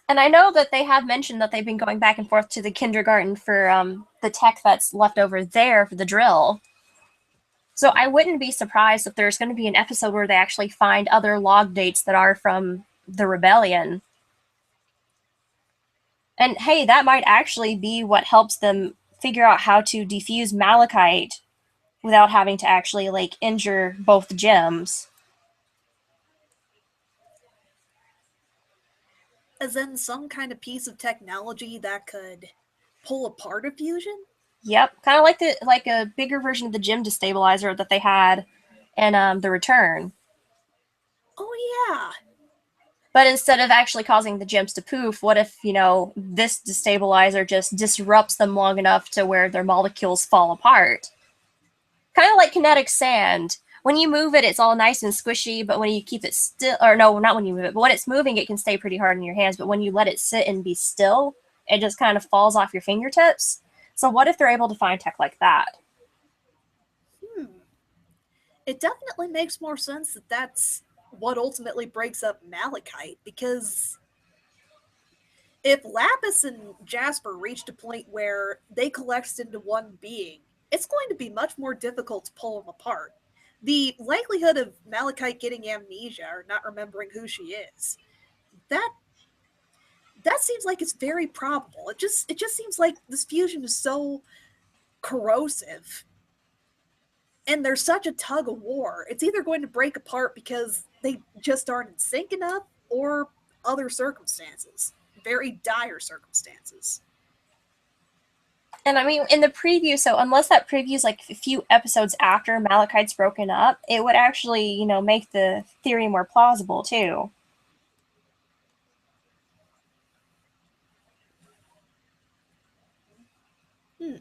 And I know that they have mentioned that they've been going back and forth to the kindergarten for the tech that's left over there for the drill. So I wouldn't be surprised if there's going to be an episode where they actually find other log dates that are from the rebellion. And hey, that might actually be what helps them figure out how to defuse malachite without having to actually, like, injure both gems. As in some kind of piece of technology that could pull apart a fusion? Yep, kind of like a bigger version of the gem destabilizer that they had in the Return. Oh yeah. But instead of actually causing the gems to poof, what if, this destabilizer just disrupts them long enough to where their molecules fall apart? Kind of like kinetic sand. When you move it, it's all nice and squishy, but when you keep it still, or no, not when you move it, but when it's moving, it can stay pretty hard in your hands. But when you let it sit and be still, it just kind of falls off your fingertips. So what if they're able to find tech like that? Hmm. It definitely makes more sense that that's what ultimately breaks up Malachite, because if Lapis and Jasper reached a point where they collapsed into one being, it's going to be much more difficult to pull them apart. The likelihood of Malachite getting amnesia or not remembering who she is, that that seems like it's very probable. It just seems like this fusion is so corrosive and there's such a tug of war. It's either going to break apart because they just aren't in sync enough, or other circumstances, very dire circumstances. And I mean, in the preview, so unless that preview is like a few episodes after Malachite's broken up, it would actually, make the theory more plausible too. Hmm.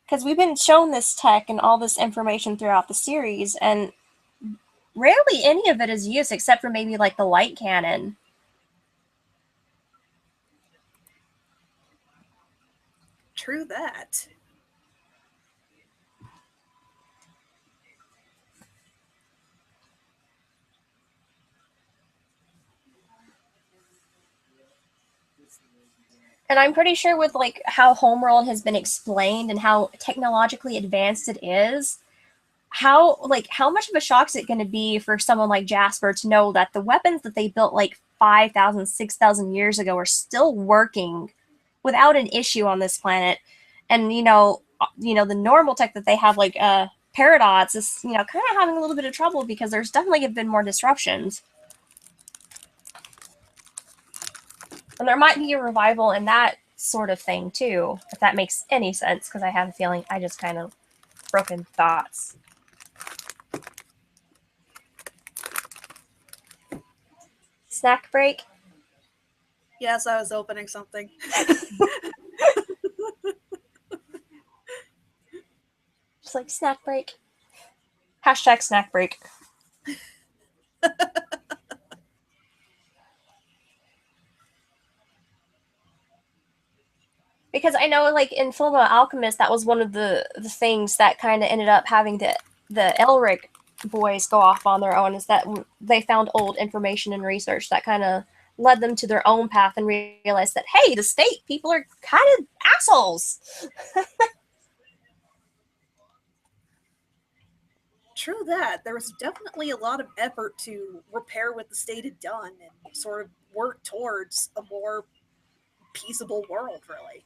Because we've been shown this tech and all this information throughout the series, and rarely any of it is used except for maybe like the light cannon. True that. And I'm pretty sure with like how Homeworld has been explained and how technologically advanced it is, how much of a shock is it going to be for someone like Jasper to know that the weapons that they built like 5,000, 6,000 years ago are still working without an issue on this planet? And the normal tech that they have, like paradots, is kind of having a little bit of trouble because there's definitely been more disruptions. And there might be a revival in that sort of thing too, if that makes any sense, because I have a feeling I just kind of broken thoughts. Snack break? Yes, I was opening something. Just like snack break. Hashtag snack break. Because I know, like in Fullmetal Alchemist, that was one of the things that kind of ended up having the Elric boys go off on their own, is that they found old information and research that kind of led them to their own path and realized that, hey, the state people are kind of assholes. True that. There was definitely a lot of effort to repair what the state had done and sort of work towards a more peaceable world, really.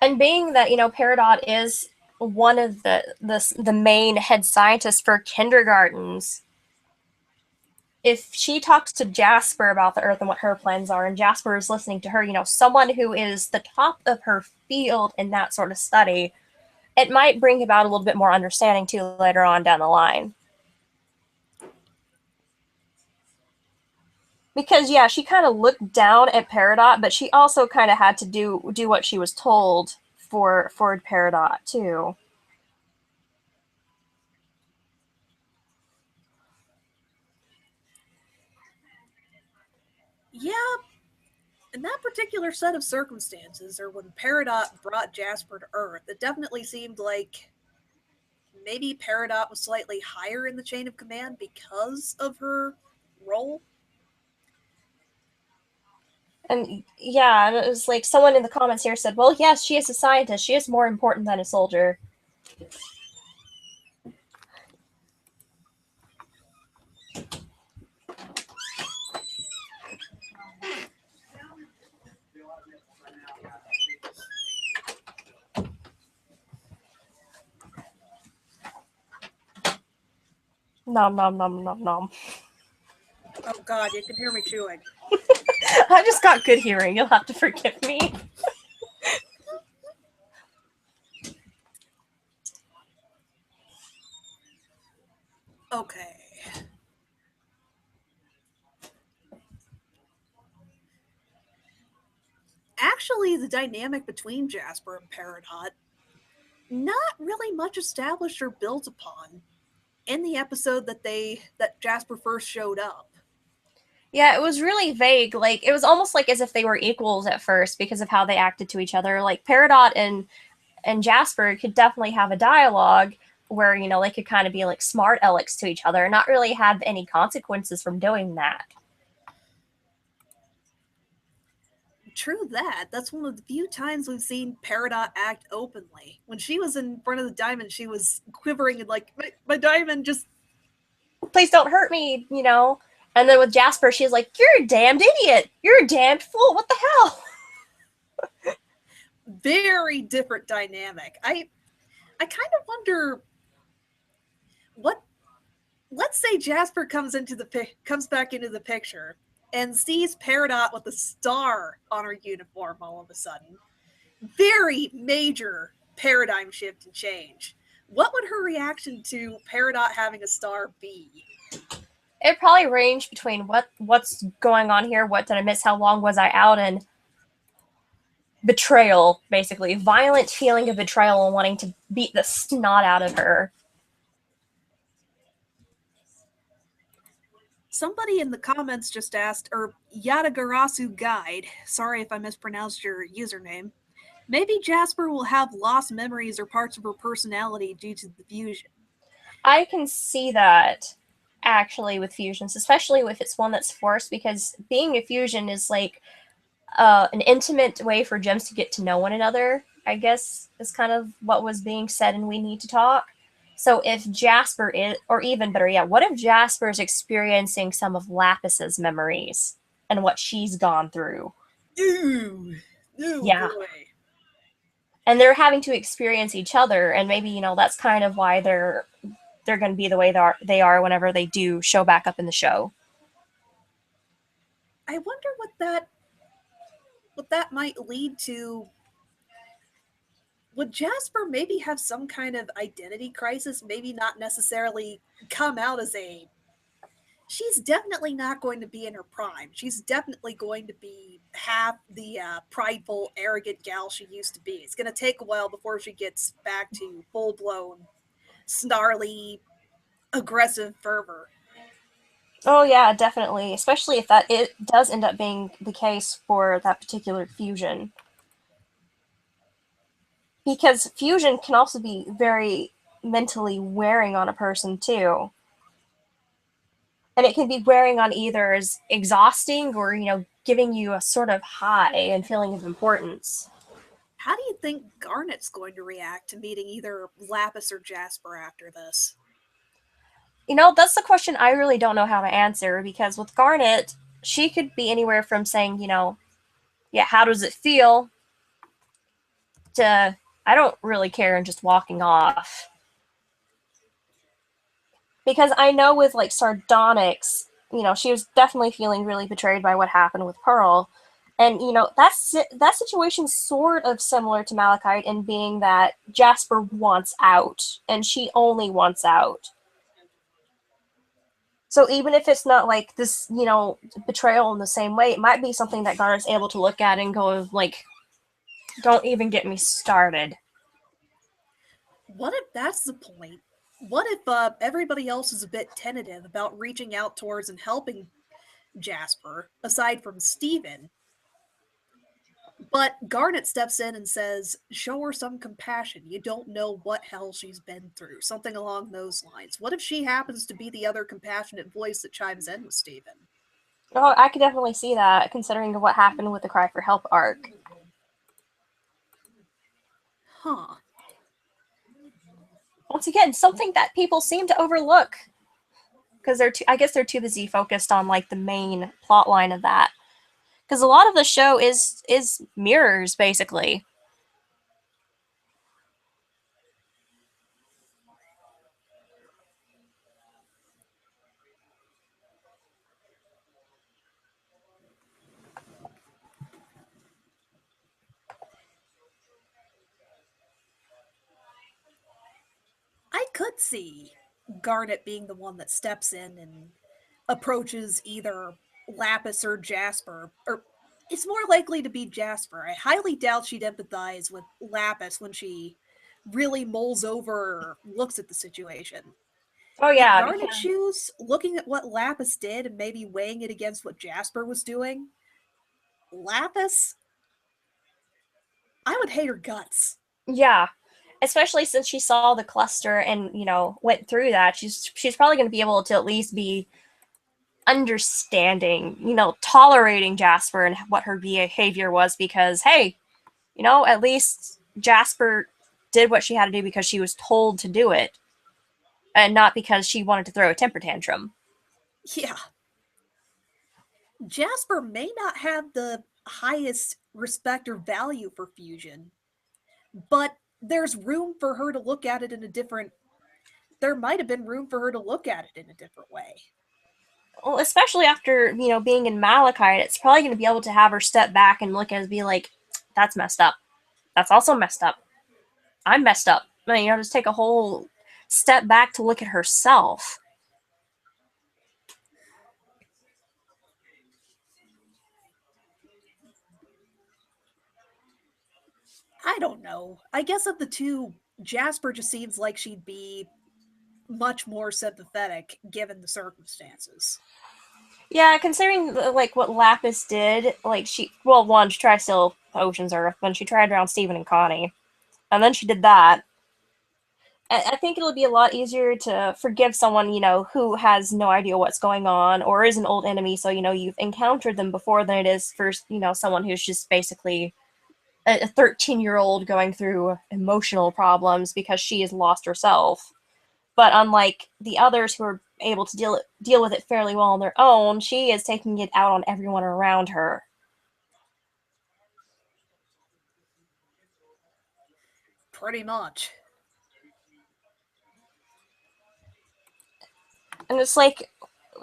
And being that Peridot is one of the main head scientists for kindergartens, if she talks to Jasper about the Earth and what her plans are, and Jasper is listening to her, someone who is the top of her field in that sort of study, it might bring about a little bit more understanding too later on down the line. Because yeah, she kind of looked down at Peridot, but she also kind of had to do what she was told for Peridot too. Yeah, in that particular set of circumstances, or when Peridot brought Jasper to Earth, it definitely seemed like maybe Peridot was slightly higher in the chain of command because of her role. And yeah, it was like someone in the comments here said, "Well, yes, she is a scientist. She is more important than a soldier." Nom nom nom nom nom. Oh god, you can hear me chewing. I just got good hearing. You'll have to forgive me. Okay. Actually, the dynamic between Jasper and Peridot, not really much established or built upon in the episode that Jasper first showed up. Yeah, it was really vague. Like it was almost like as if they were equals at first because of how they acted to each other. Like Peridot and Jasper could definitely have a dialogue where, they could kind of be like smart alecks to each other and not really have any consequences from doing that. True that. That's one of the few times we've seen Peridot act openly. When she was in front of the diamond, she was quivering and like, my diamond just Please don't hurt me. And then with Jasper, she's like, "You're a damned idiot. You're a damned fool. What the hell?" very different dynamic. I kind of wonder what let's say Jasper comes back into the picture and sees Peridot with a star on her uniform all of a sudden. Very major paradigm shift and change. What would her reaction to Peridot having a star be? It probably ranged between what's going on here, what did I miss, how long was I out, and betrayal, basically. Violent feeling of betrayal and wanting to beat the snot out of her. Somebody in the comments just asked, or Yadagarasu Guide, sorry if I mispronounced your username, maybe Jasper will have lost memories or parts of her personality due to the fusion. I can see that actually with fusions, especially if it's one that's forced, because being a fusion is like an intimate way for gems to get to know one another, I guess, is kind of what was being said in We Need to Talk. So if Jasper is, or even better yet, what if Jasper is experiencing some of Lapis's memories and what she's gone through? Ooh, ooh Yeah. boy. And they're having to experience each other, and maybe, that's kind of why they're going to be the way they are whenever they do show back up in the show. I wonder what that might lead to. Would Jasper maybe have some kind of identity crisis? Maybe not necessarily come out as a. She's definitely not going to be in her prime. She's definitely going to be half the prideful, arrogant gal she used to be. It's going to take a while before she gets back to full blown, snarly, aggressive fervor. Oh yeah, definitely. Especially if that it does end up being the case for that particular fusion. Because fusion can also be very mentally wearing on a person too. And it can be wearing on either as exhausting or, giving you a sort of high and feeling of importance. How do you think Garnet's going to react to meeting either Lapis or Jasper after this? That's the question I really don't know how to answer because with Garnet, she could be anywhere from saying, yeah, how does it feel to I don't really care and just walking off. Because I know with like Sardonyx, she was definitely feeling really betrayed by what happened with Pearl. And that situation's sort of similar to Malachite in being that Jasper wants out and she only wants out. So even if it's not like this, betrayal in the same way, it might be something that Garner's able to look at and go like, don't even get me started. What if that's the point? What if everybody else is a bit tentative about reaching out towards and helping Jasper, aside from Steven? But Garnet steps in and says, show her some compassion. You don't know what hell she's been through. Something along those lines. What if she happens to be the other compassionate voice that chimes in with Steven? Oh, I could definitely see that considering what happened with the Cry for Help arc. Huh. Once again, something that people seem to overlook because I guess they're too busy focused on like the main plot line of that. Because a lot of the show is mirrors basically. I could see Garnet being the one that steps in and approaches either Lapis or Jasper, or it's more likely to be Jasper. I highly doubt she'd empathize with Lapis when she really mulls over or looks at the situation. Oh In yeah, Garnet's because shoes, looking at what Lapis did and maybe weighing it against what Jasper was doing, Lapis, I would hate her guts. yeah, especially since she saw the cluster and went through that, she's probably going to be able to at least be understanding, tolerating Jasper and what her behavior was because hey, at least Jasper did what she had to do because she was told to do it and not because she wanted to throw a temper tantrum. Yeah, Jasper may not have the highest respect or value for fusion, but there's room for her to look at it in a different there might have been room for her to look at it in a different way. Well, especially after, being in Malachite, it's probably going to be able to have her step back and look and be like, that's messed up. That's also messed up. I'm messed up. Just take a whole step back to look at herself. I don't know. I guess of the two, Jasper just seems like she'd be much more sympathetic given the circumstances. Yeah, considering like what Lapis did, like one, she tried to steal Ocean's Earth, then she tried around Stephen and Connie, and then she did that. I think it'll be a lot easier to forgive someone, who has no idea what's going on or is an old enemy, so you've encountered them before than it is for someone who's just basically a 13-year-old going through emotional problems because she has lost herself. But unlike the others who are able to deal with it fairly well on their own, she is taking it out on everyone around her. Pretty much. And it's like,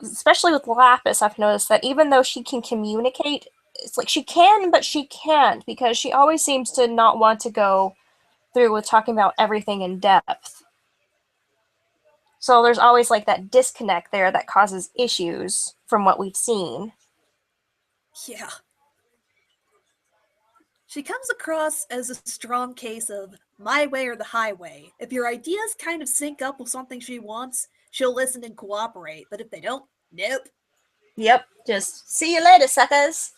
especially with Lapis, I've noticed that even though she can communicate, it's like she can, but she can't because she always seems to not want to go through with talking about everything in depth. So there's always like that disconnect there that causes issues from what we've seen. Yeah. She comes across as a strong case of my way or the highway. If your ideas kind of sync up with something she wants, she'll listen and cooperate. But if they don't, nope. Yep, just see you later, suckers.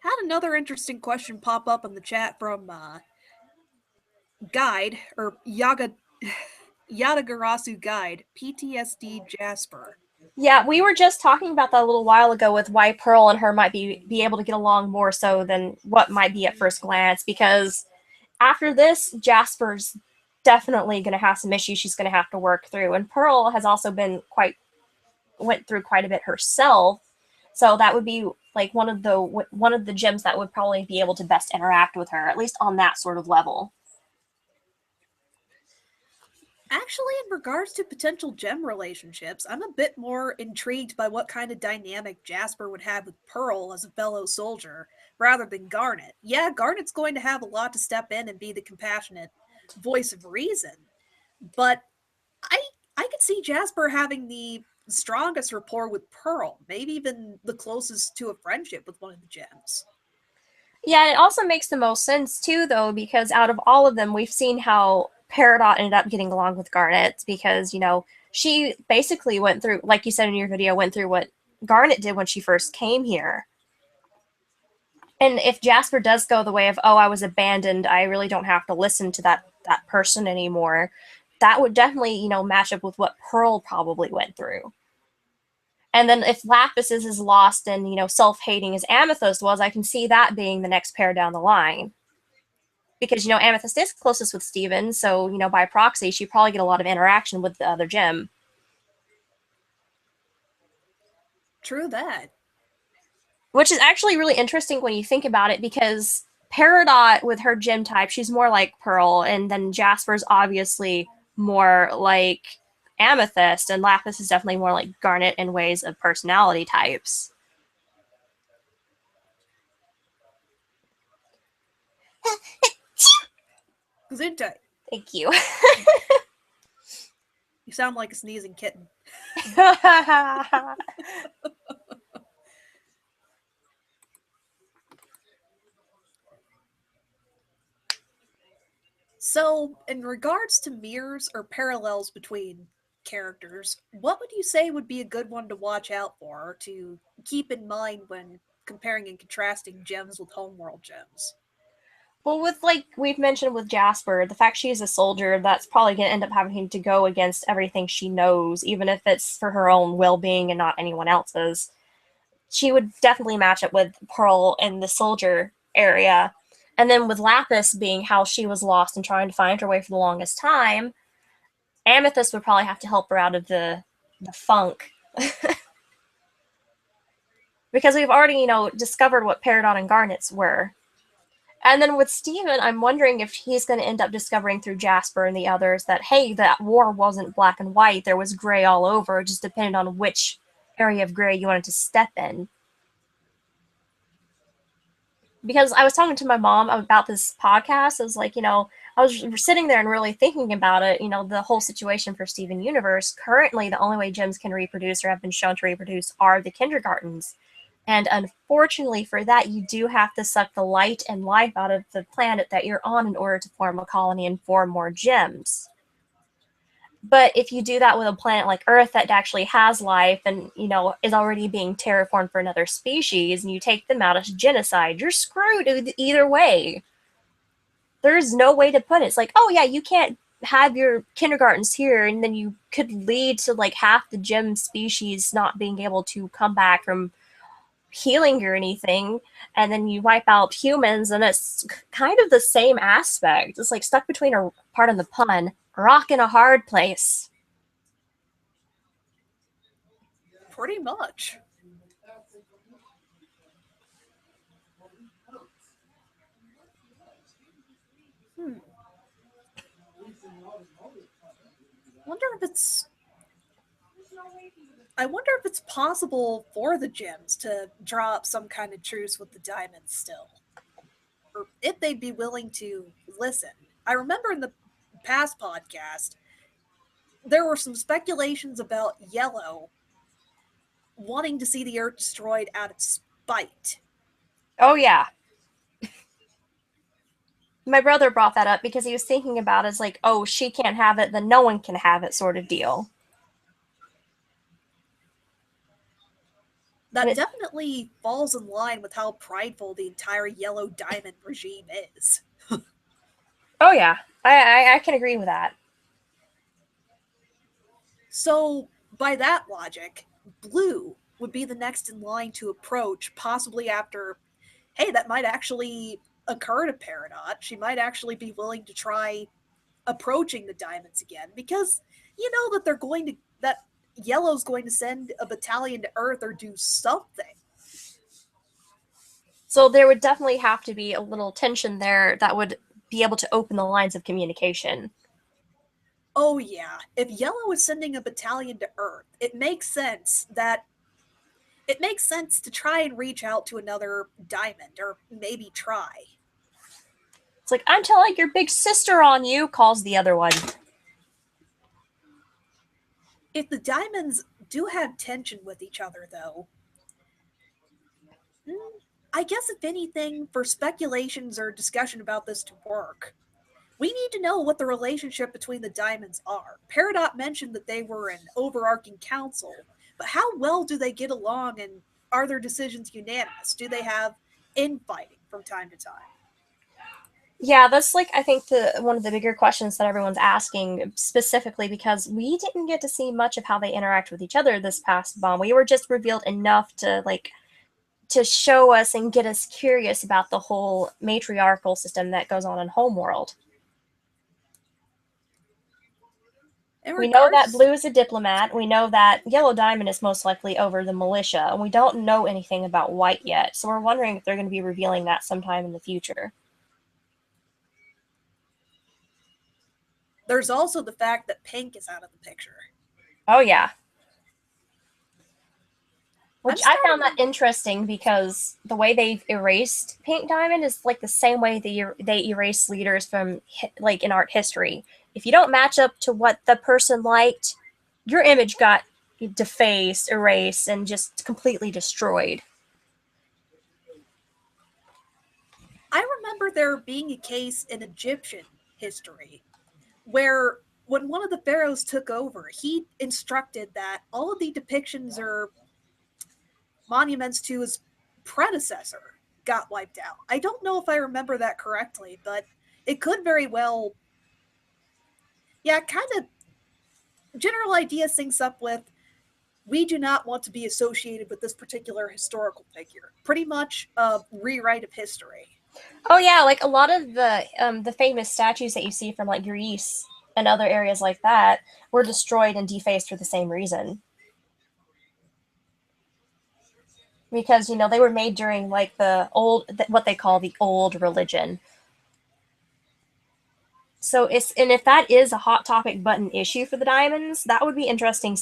Had another interesting question pop up in the chat from Guide, or Yadagarasu Guide, PTSD Jasper. Yeah, we were just talking about that a little while ago with why Pearl and her might be able to get along more so than what might be at first glance. Because after this, Jasper's definitely going to have some issues she's going to have to work through, and Pearl has also been went through quite a bit herself. So that would be like one of the gems that would probably be able to best interact with her, at least on that sort of level. Actually, in regards to potential gem relationships, I'm a bit more intrigued by what kind of dynamic Jasper would have with Pearl as a fellow soldier rather than Garnet. Yeah, Garnet's going to have a lot to step in and be the compassionate voice of reason, but I I could see Jasper having the strongest rapport with Pearl, maybe even the closest to a friendship with one of the gems. Yeah, it also makes the most sense too, though, because out of all of them, we've seen how Peridot ended up getting along with Garnet because she basically went through, like you said in your video, went through what Garnet did when she first came here. And if Jasper does go the way of, oh, I was abandoned, I really don't have to listen to that person anymore, that would definitely match up with what Pearl probably went through. And then if Lapis is as lost and self-hating as Amethyst was, I can see that being the next pair down the line. Because Amethyst is closest with Steven, so by proxy, she'd probably get a lot of interaction with the other gem. True that. Which is actually really interesting when you think about it, because Peridot, with her gem type, she's more like Pearl, and then Jasper's obviously more like Amethyst, and Lapis is definitely more like Garnet in ways of personality types. Gesundheit. Thank you. You sound like a sneezing kitten. So, in regards to mirrors or parallels between characters, what would you say would be a good one to watch out for or to keep in mind when comparing and contrasting gems with homeworld gems? Well, with like we've mentioned with Jasper, the fact she's a soldier, that's probably going to end up having to go against everything she knows, even if it's for her own well being and not anyone else's. She would definitely match up with Pearl in the soldier area. And then with Lapis being how she was lost and trying to find her way for the longest time, Amethyst would probably have to help her out of the funk. Because we've already, discovered what Peridot and Garnets were. And then with Steven, I'm wondering if he's going to end up discovering through Jasper and the others that, hey, that war wasn't black and white. There was gray all over. It just depended on which area of gray you wanted to step in. Because I was talking to my mom about this podcast. I was like, I was sitting there and really thinking about it, the whole situation for Steven Universe. Currently, the only way gems can reproduce or have been shown to reproduce are the kindergartens. And unfortunately for that, you do have to suck the light and life out of the planet that you're on in order to form a colony and form more gems. But if you do that with a planet like Earth that actually has life and, is already being terraformed for another species, and you take them out as genocide, you're screwed either way. There's no way to put it. It's like, oh yeah, you can't have your kindergartens here, and then you could lead to like half the gem species not being able to come back from healing or anything, and then you wipe out humans, and it's kind of the same aspect. It's like stuck between a, pardon the pun, rock and a hard place. Pretty much. Hmm. Wonder if it's I wonder if it's possible for the gems to draw up some kind of truce with the diamonds still. Or if they'd be willing to listen. I remember in the past podcast, there were some speculations about Yellow wanting to see the Earth destroyed out of spite. Oh yeah, my brother brought that up because he was thinking about it as like, oh, she can't have it, then no one can have it, sort of deal. And That it's definitely falls in line with how prideful the entire Yellow Diamond regime is. oh yeah, I can agree with that. So, by that logic, Blue would be the next in line to approach, possibly after, hey, that might actually occur to Peridot. She might actually be willing to try approaching the Diamonds again because you know that that Yellow's going to send a battalion to Earth or do something. So there would definitely have to be a little tension there that would be able to open the lines of communication. Oh yeah, if Yellow is sending a battalion to Earth, it makes sense to try and reach out to another diamond or maybe try. It's like, I'm telling your big sister on you, calls the other one. If the diamonds do have tension with each other though, I guess if anything, for speculations or discussion about this to work, we need to know what the relationship between the diamonds are. Peridot mentioned that they were an overarching council, but how well do they get along and are their decisions unanimous? Do they have infighting from time to time? Yeah, that's like I think the one of the bigger questions that everyone's asking specifically because we didn't get to see much of how they interact with each other this past bomb. We were just revealed enough to like to show us and get us curious about the whole matriarchal system that goes on in Homeworld. In We know that regards, Blue is a diplomat. We know that Yellow Diamond is most likely over the militia, and we don't know anything about White yet. So we're wondering if they're going to be revealing that sometime in the future. there's also the fact that Pink is out of the picture. Oh yeah, I'm which I found that starting. interesting because the way they've erased Pink Diamond is like the same way they erase leaders from like in art history. If you don't match up to what the person liked, your image got defaced, erased, and just completely destroyed. I remember there being a case in Egyptian history, where when one of the pharaohs took over, he instructed that all of the depictions or monuments to his predecessor got wiped out. I don't know if I remember that correctly, but it could very well, yeah, kind of general idea syncs up with we do not want to be associated with this particular historical figure. Pretty much a rewrite of history. Oh yeah, like a lot of the famous statues that you see from like Greece and other areas like that were destroyed and defaced for the same reason. Because they were made during like the old, what they call the old religion. So and if that is a hot topic button issue for the diamonds, that would be interesting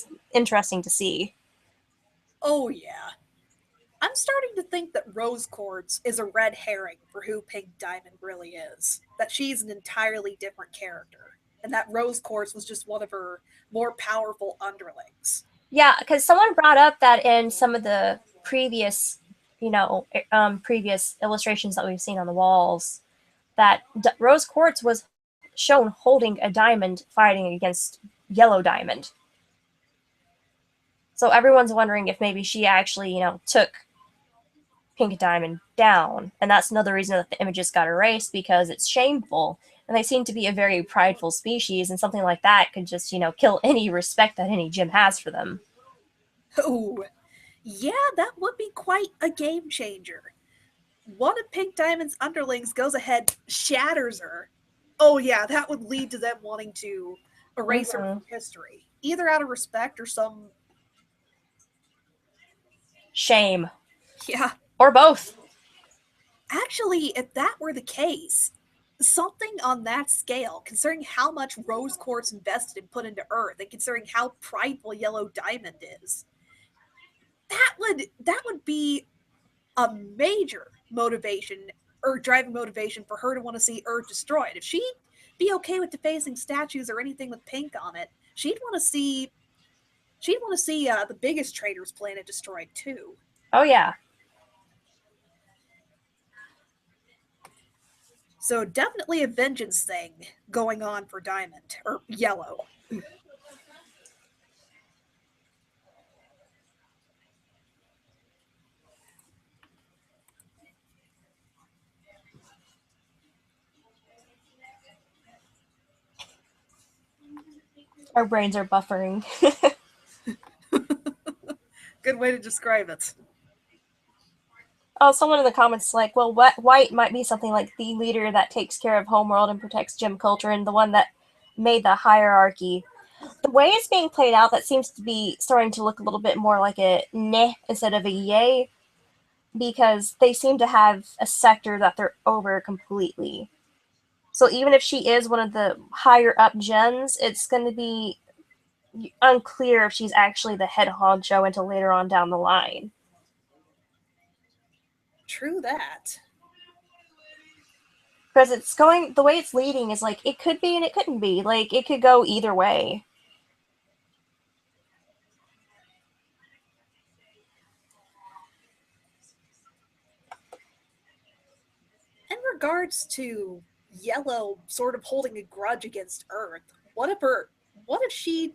to see. Oh, yeah. I'm starting to think that Rose Quartz is a red herring for who Pink Diamond really is. That she's an entirely different character. And that Rose Quartz was just one of her more powerful underlings. Yeah, because someone brought up that in some of the previous, previous illustrations that we've seen on the walls, that Rose Quartz was shown holding a diamond fighting against Yellow Diamond. So everyone's wondering if maybe she actually, took Pink Diamond down. And that's another reason that the images got erased, because it's shameful. And they seem to be a very prideful species, and something like that could just, kill any respect that any gym has for them. Oh, yeah, that would be quite a game changer. One of Pink Diamond's underlings goes ahead, shatters her. Oh, yeah, that would lead to them wanting to erase her Mm-hmm. from history, either out of respect or some. Shame. Yeah. Or both. Actually, if that were the case, something on that scale, considering how much Rose Quartz invested and put into Earth, and considering how prideful Yellow Diamond is, that would be a major motivation or driving motivation for her to want to see Earth destroyed. If she'd be okay with defacing statues or anything with pink on it, she'd want to see the biggest trader's planet destroyed too. Oh, yeah. So definitely a vengeance thing going on for Diamond or Yellow. Our brains are buffering. Good way to describe it. Oh, someone in the comments is like, well, White might be something like the leader that takes care of Homeworld and protects gym culture, and the one that made the hierarchy. The way it's being played out, that seems to be starting to look a little bit more like a neh instead of a yay, because they seem to have a sector that they're over completely. So even if she is one of the higher up gens, it's going to be unclear if she's actually the head honcho until later on down the line. True that. Because the way it's leading is like, it could be and it couldn't be. Like, it could go either way. In regards to Yellow sort of holding a grudge against Earth, what if she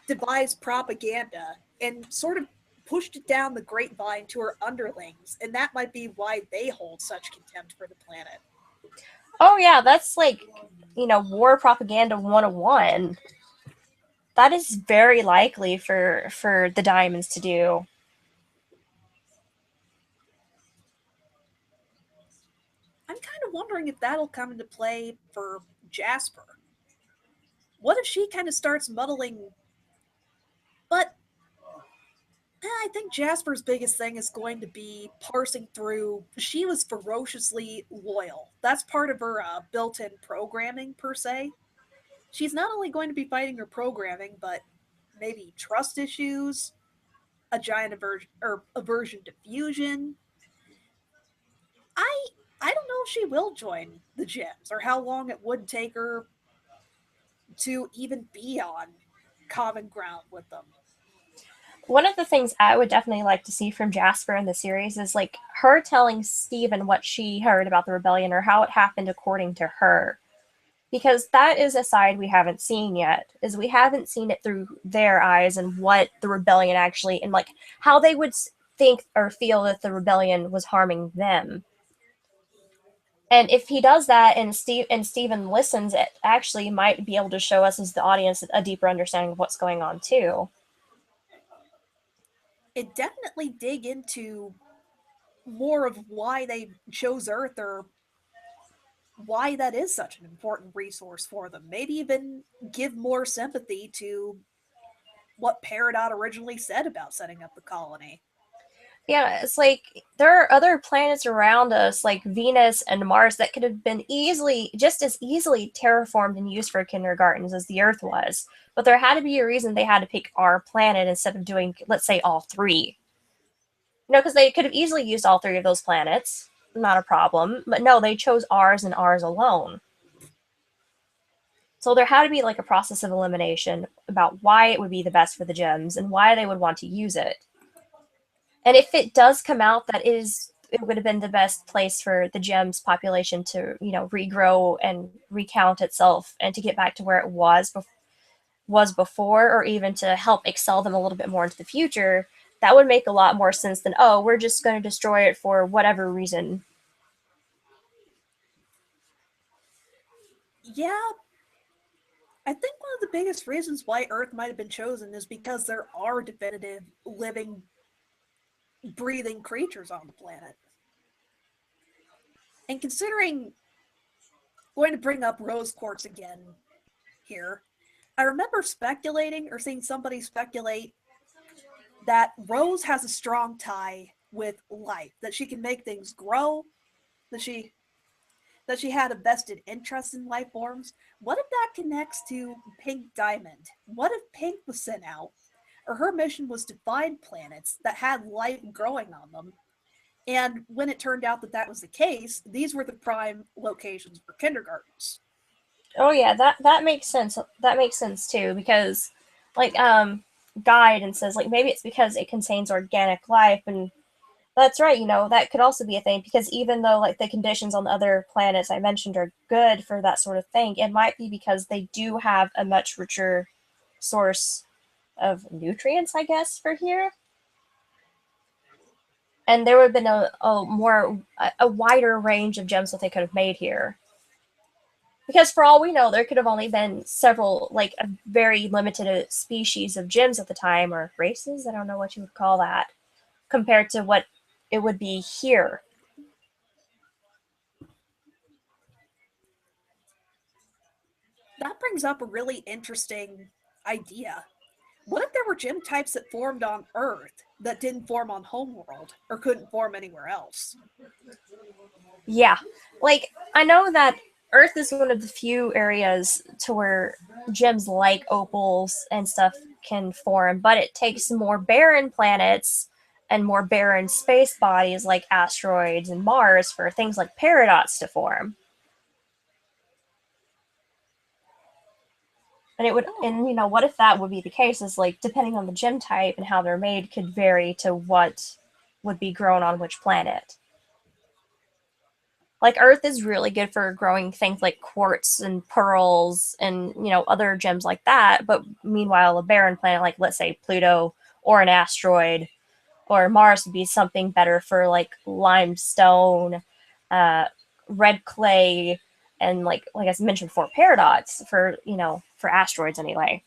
devised propaganda and sort of pushed it down the grapevine to her underlings, and that might be why they hold such contempt for the planet. Oh, yeah, that's like, war propaganda 101. That is very likely for the Diamonds to do. I'm kind of wondering if that'll come into play for Jasper. What if she kind of starts muddling? But I think Jasper's biggest thing is going to be parsing through. She was ferociously loyal. That's part of her built in programming, per se. She's not only going to be fighting her programming, but maybe trust issues, a giant aversion to fusion. I I don't know if she will join the gyms or how long it would take her to even be on common ground with them. One of the things I would definitely like to see from Jasper in the series is like her telling Steven what she heard about the rebellion or how it happened according to her. because that is a side we haven't seen yet, is we haven't seen it through their eyes and what the rebellion actually, and like how they would think or feel that the rebellion was harming them. And if he does that and Steven listens, it actually might be able to show us as the audience a deeper understanding of what's going on too. It definitely dig into more of why they chose Earth, or why that is such an important resource for them. Maybe even give more sympathy to what Peridot originally said about setting up the colony. Yeah, it's like there are other planets around us, like Venus and Mars, that could have been just as easily terraformed and used for kindergartens as the Earth was. But there had to be a reason they had to pick our planet instead of doing, let's say, all three. Because they could have easily used all three of those planets, not a problem. But no, they chose ours and ours alone. So there had to be like a process of elimination about why it would be the best for the gems and why they would want to use it. And if it does come out that it would have been the best place for the gems population to, regrow and recount itself and to get back to where it was before, or even to help excel them a little bit more into the future, that would make a lot more sense than, oh, we're just going to destroy it for whatever reason. Yeah, I think one of the biggest reasons why Earth might have been chosen is because there are definitive living, breathing creatures on the planet. And considering, going to bring up rose quartz again here, I remember speculating or seeing somebody speculate that Rose has a strong tie with life, that she can make things grow, that she had a vested interest in life forms. What if that connects to Pink Diamond? What if Pink was sent out, or her mission was to find planets that had life growing on them? And when it turned out that that was the case, these were the prime locations for kindergartens. Oh yeah, that makes sense. That makes sense too, because like guide and says like maybe it's because it contains organic life, and that's right, that could also be a thing, because even though like the conditions on the other planets I mentioned are good for that sort of thing, it might be because they do have a much richer source of nutrients, I guess, for here. And there would have been a wider range of gems that they could have made here. Because for all we know, there could have only been several, like a very limited species of gems at the time, or races, I don't know what you would call that, compared to what it would be here. That brings up a really interesting idea. What if there were gem types that formed on Earth that didn't form on Homeworld or couldn't form anywhere else? Yeah. Like, I know that Earth is one of the few areas to where gems like opals and stuff can form, but it takes more barren planets and more barren space bodies like asteroids and Mars for things like paradox to form. And it would, Oh, and what if that would be the case? Is like depending on the gem type and how they're made could vary to what would be grown on which planet. Like Earth is really good for growing things like quartz and pearls and other gems like that. But meanwhile, a barren planet like let's say Pluto or an asteroid or Mars would be something better for like limestone, uh, red clay, and like I mentioned before, paradox for for asteroids anyway.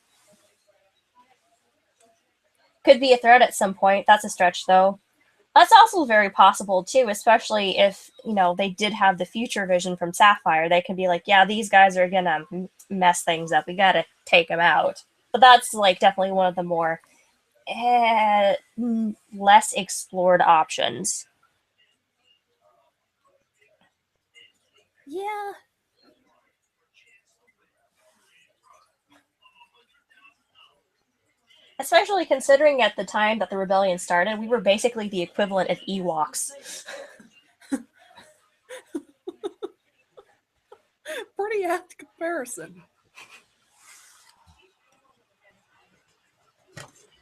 Could be a threat at some point. That's a stretch though. That's also very possible too, especially if they did have the future vision from Sapphire. They can be like, yeah, these guys are gonna mess things up. We gotta take them out. But that's like definitely one of the more less explored options. yeah. Especially considering at the time that the rebellion started, we were basically the equivalent of Ewoks. Pretty apt comparison.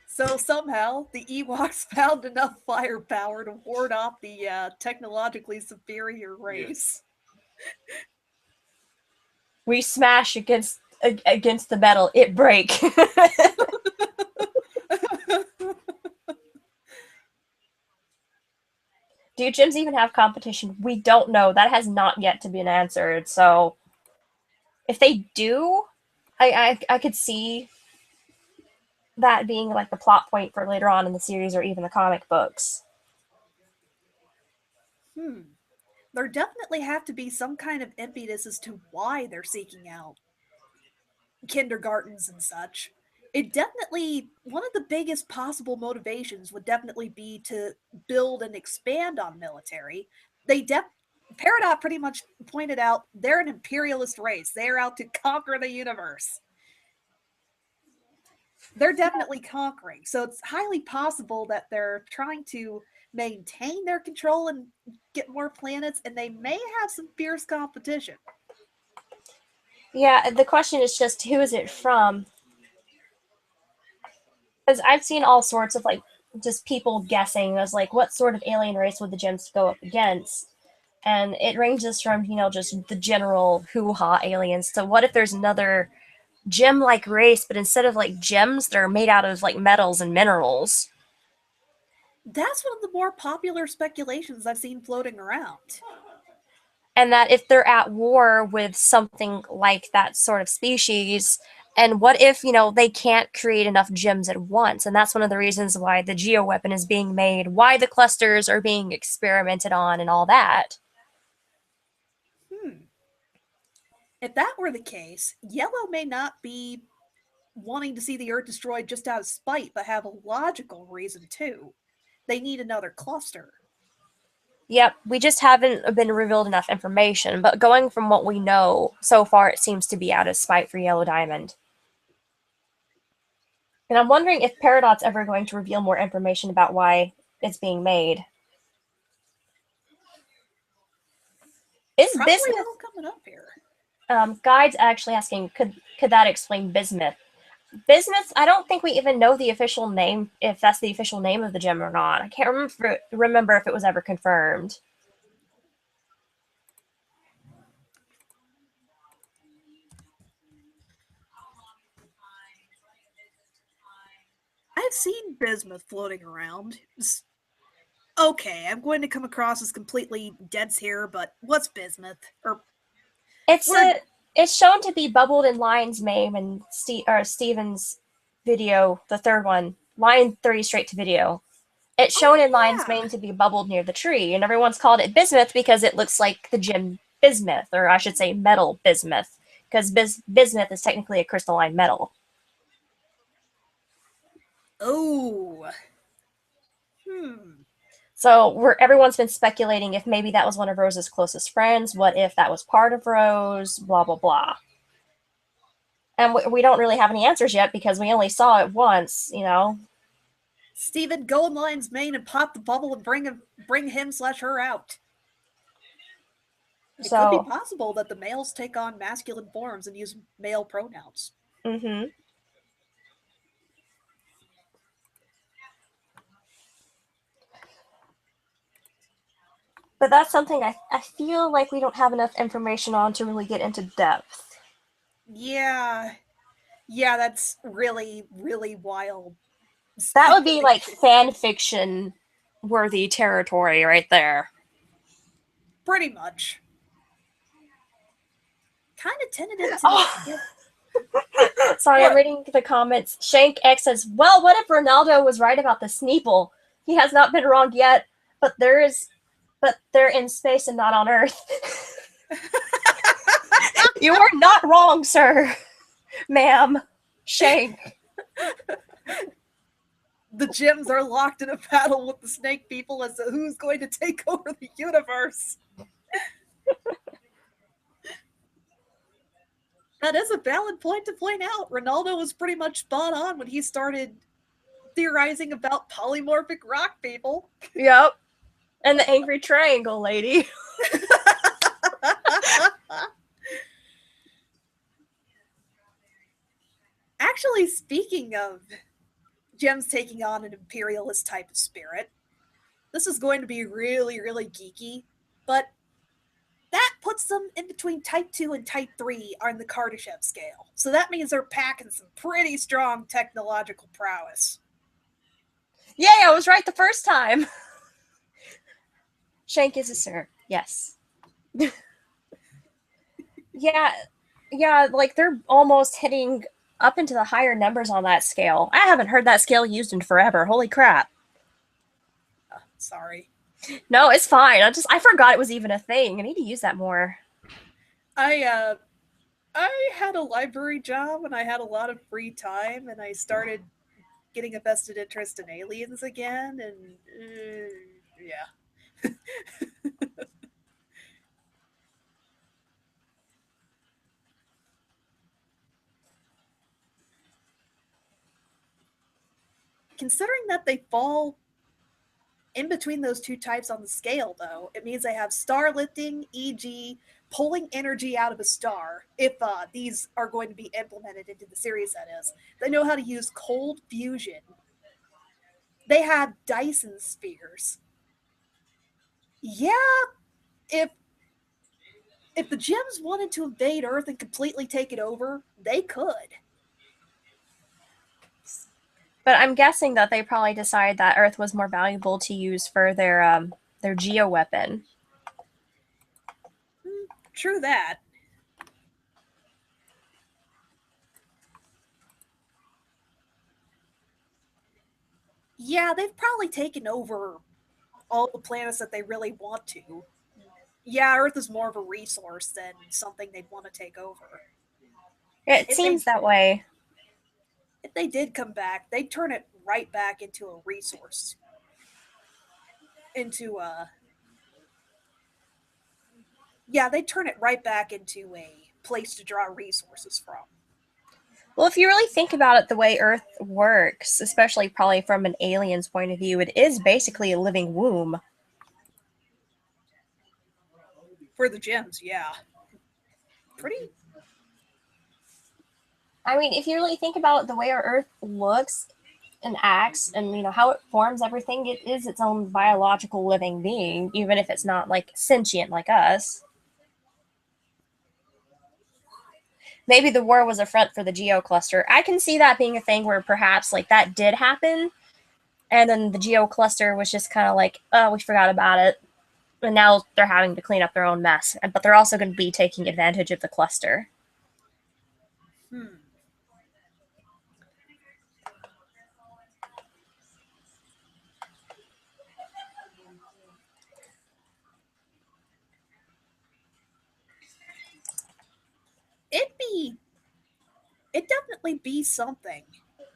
So somehow the Ewoks found enough firepower to ward off the technologically superior race. We smash against the metal, it break. Do gyms even have competition? We don't know. That has not yet to be answered. So if they do, I could see that being like the plot point for later on in the series or even the comic books. Hmm. There definitely have to be some kind of impetus as to why they're seeking out kindergartens and such. It definitely, one of the biggest possible motivations would definitely be to build and expand on military. Peridot pretty much pointed out they're an imperialist race. They're out to conquer the universe. They're definitely conquering. So it's highly possible that they're trying to maintain their control and get more planets, and they may have some fierce competition. Yeah, the question is just who is it from? Because I've seen all sorts of like just people guessing as like what sort of alien race would the gems go up against, and it ranges from just the general hoo-ha aliens to what if there's another gem-like race, but instead of like gems, they're made out of like metals and minerals. That's one of the more popular speculations I've seen floating around. And that if they're at war with something like that sort of species, and what if they can't create enough gems at once, and that's one of the reasons why the geo weapon is being made, why the clusters are being experimented on, and all that. Hmm. If that were the case, Yellow may not be wanting to see the Earth destroyed just out of spite, but have a logical reason too. They need another cluster. Yep, we just haven't been revealed enough information, but going from what we know so far, it seems to be out of spite for Yellow Diamond. And I'm wondering if Peridot's ever going to reveal more information about why it's being made. Is Probably Bismuth? all coming up here. Guide's actually asking, could that explain Bismuth? Bismuth, I don't think we even know the official name, if that's the official name of the gem or not. I can't remember if it was ever confirmed. I've seen bismuth floating around. Okay, I'm going to come across as completely dense here, but what's bismuth? Or It's where? a it's shown to be bubbled in Lion's mane and Steven's video, the third one, Lion 30 straight to video. It's shown in Oh Lion's yeah. mane to be bubbled near the tree, and everyone's called it bismuth because it looks like the gem bismuth, or I should say metal bismuth, because bismuth is technically a crystalline metal. Oh. Hmm. So everyone's been speculating if maybe that was one of Rose's closest friends. What if that was part of Rose? Blah blah blah. And we don't really have any answers yet because we only saw it once. Steven, go in Lion's mane and pop the bubble and bring him/her out. It could be So, possible that the males take on masculine forms and use male pronouns. mm-hmm. But that's something I feel like we don't have enough information on to really get into depth. Yeah. Yeah, that's really, really wild That would be like speculation. fan fiction worthy territory right there. Pretty much. Kind of tentative to Oh, get. sorry, I'm What? reading the comments. Shank X says, "Well, what if Ronaldo was right about the Sneeple? He has not been wrong yet, but they're in space and not on Earth." You are not wrong, sir, ma'am. Shank. The gems are locked in a battle with the snake people as to who's going to take over the universe. That is a valid point to point out. Ronaldo was pretty much spot on when he started theorizing about polymorphic rock people. Yep. And the angry triangle lady. Actually, speaking of gems taking on an imperialist type of spirit, this is going to be really, really geeky, but that puts them in between type 2 and type 3 on the Kardashev scale. So that means they're packing some pretty strong technological prowess. Yay, I was right the first time. Shank is a sir. Yes. Yeah, yeah, like they're almost hitting up into the higher numbers on that scale. I haven't heard that scale used in forever. Holy crap. Sorry. No, it's fine. I forgot it was even a thing. I need to use that more. I had a library job and I had a lot of free time and I started getting a vested interest in aliens again and yeah. Considering that they fall in between those two types on the scale, though, it means they have star lifting, e.g., pulling energy out of a star, if these are going to be implemented into the series, that is. They know how to use cold fusion. They have Dyson spheres. Yeah, if if the gems wanted to invade Earth and completely take it over, they could. But I'm guessing that they probably decided that Earth was more valuable to use for their geo weapon. True that. Yeah, they've probably taken over all the planets that they really want to. Yeah, Earth is more of a resource than something they'd want to take over. It If they seems that way. if they did come back, they'd turn it right back into a resource. Into yeah, they'd turn it right back into a place to draw resources from. Well, if you really think about it, the way Earth works, especially probably from an alien's point of view, it is basically a living womb. For the gems, yeah. Pretty I mean, if you really think about the way our Earth looks and acts and how it forms everything, it is its own biological living being, even if it's not like sentient like us. Maybe the war was a front for the geo cluster. I can see that being a thing where perhaps like that did happen, and then the geo cluster was just kind of like, oh, we forgot about it, and now they're having to clean up their own mess. But they're also going to be taking advantage of the cluster. hmm. It'd be it definitely be something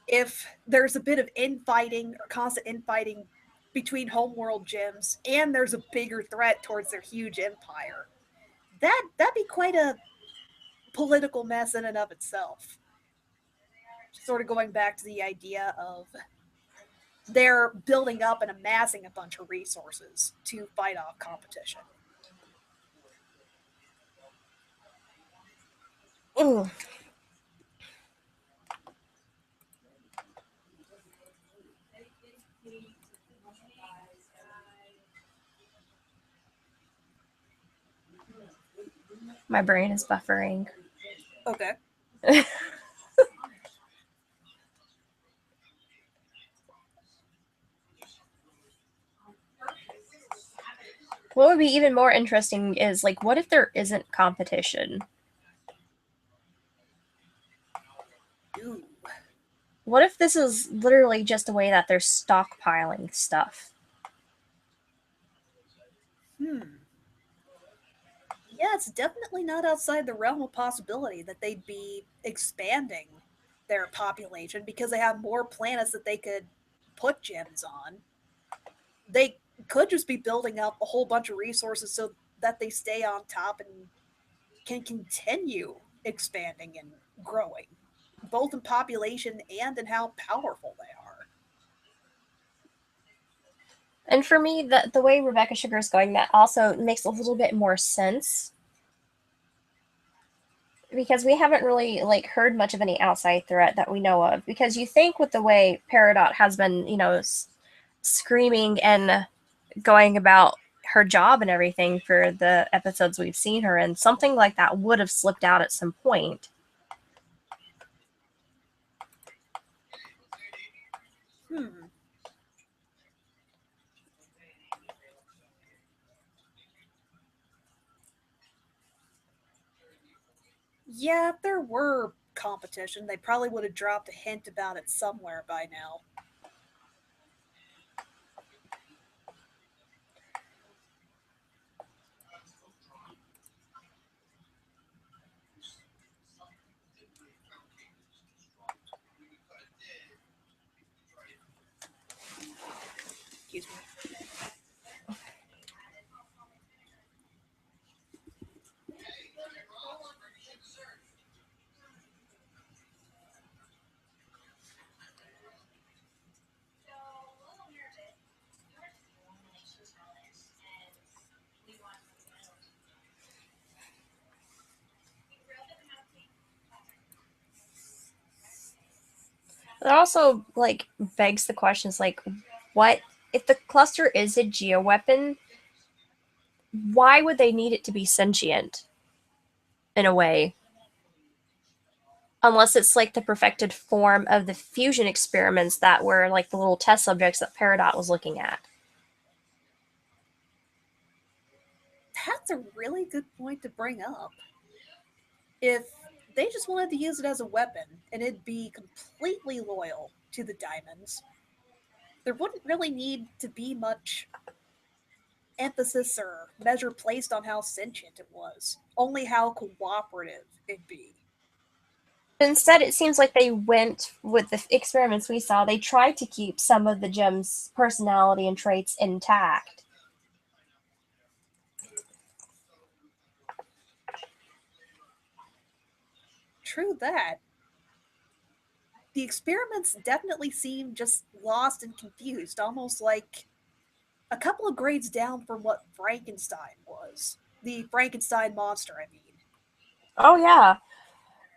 if there's a bit of infighting or constant infighting between homeworld gems and there's a bigger threat towards their huge empire. That'd be quite a political mess in and of itself. Sort of going back to the idea of they're building up and amassing a bunch of resources to fight off competition. Ooh. My brain is buffering. Okay. What would be even more interesting is like, what if there isn't competition? Ooh. What if this is literally just a way that they're stockpiling stuff? Hmm. Yeah, it's definitely not outside the realm of possibility that they'd be expanding their population because they have more planets that they could put gems on. They could just be building up a whole bunch of resources so that they stay on top and can continue expanding and growing, both in population and in how powerful they are. And for me, the way Rebecca Sugar is going, that also makes a little bit more sense because we haven't really like heard much of any outside threat that we know of. Because you think with the way Peridot has been, screaming and going about her job and everything for the episodes we've seen her in, something like that would have slipped out at some point. Yeah, if there were competition, they probably would have dropped a hint about it somewhere by now. Excuse me. It also like begs the questions like, what if the cluster is a geoweapon? Why would they need it to be sentient? In a way, unless it's like the perfected form of the fusion experiments that were like the little test subjects that Peridot was looking at. That's a really good point to bring up. If they just wanted to use it as a weapon and it'd be completely loyal to the diamonds, there wouldn't really need to be much emphasis or measure placed on how sentient it was, only how cooperative it'd be. Instead, it seems like they went with the experiments we saw. They tried to keep some of the gem's personality and traits intact. True that. The experiments definitely seem just lost and confused, almost like a couple of grades down from what Frankenstein was. The Frankenstein monster, I mean. Oh yeah,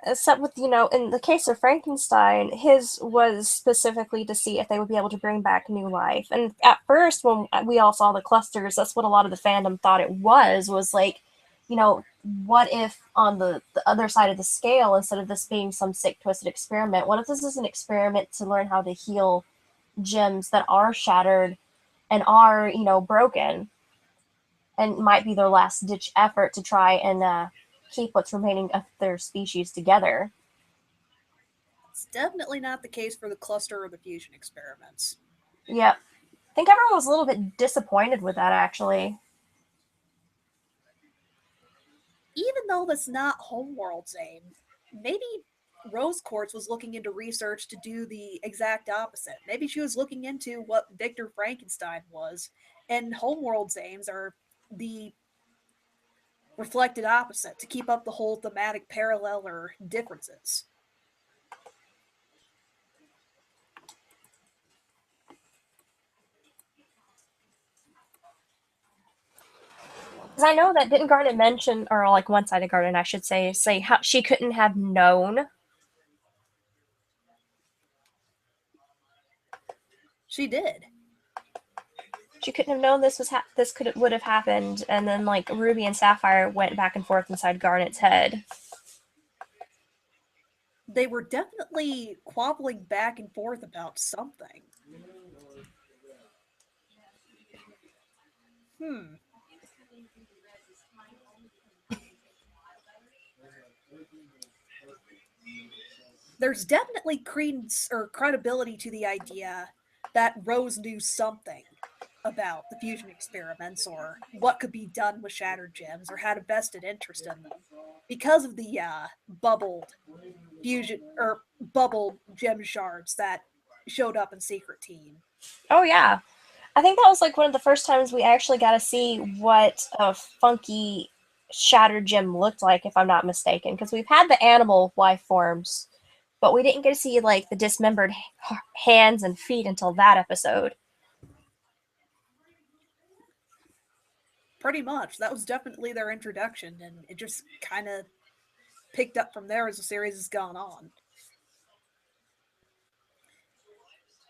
except with in the case of Frankenstein, his was specifically to see if they would be able to bring back new life. And at first, when we all saw the clusters, that's what a lot of the fandom thought it was like, you know, what if on the other side of the scale, instead of this being some sick twisted experiment, what if this is an experiment to learn how to heal gems that are shattered and are broken, and might be their last ditch effort to try and keep what's remaining of their species together. It's definitely not the case for the cluster or the fusion experiments. Yep. I think everyone was a little bit disappointed with that, actually. Even though that's not Homeworld's aim, maybe Rose Quartz was looking into research to do the exact opposite. Maybe she was looking into what Victor Frankenstein was, and Homeworld's aims are the reflected opposite to keep up the whole thematic parallel or differences. Because I know that didn't Garnet mention, or like one sided Garnet, I should say how she couldn't have known. She did. She couldn't have known this could would have happened, and then like Ruby and Sapphire went back and forth inside Garnet's head. They were definitely quabbling back and forth about something. Hmm. There's definitely credence or credibility to the idea that Rose knew something about the fusion experiments or what could be done with shattered gems or had a vested interest in them because of the bubbled fusion or bubbled gem shards that showed up in Secret Team. Oh yeah, I think that was like one of the first times we actually got to see what a funky shattered gem looked like, if I'm not mistaken. Because we've had the animal life forms, but we didn't get to see like the dismembered hands and feet until that episode. Pretty much. That was definitely their introduction, and it just kind of picked up from there as the series has gone on.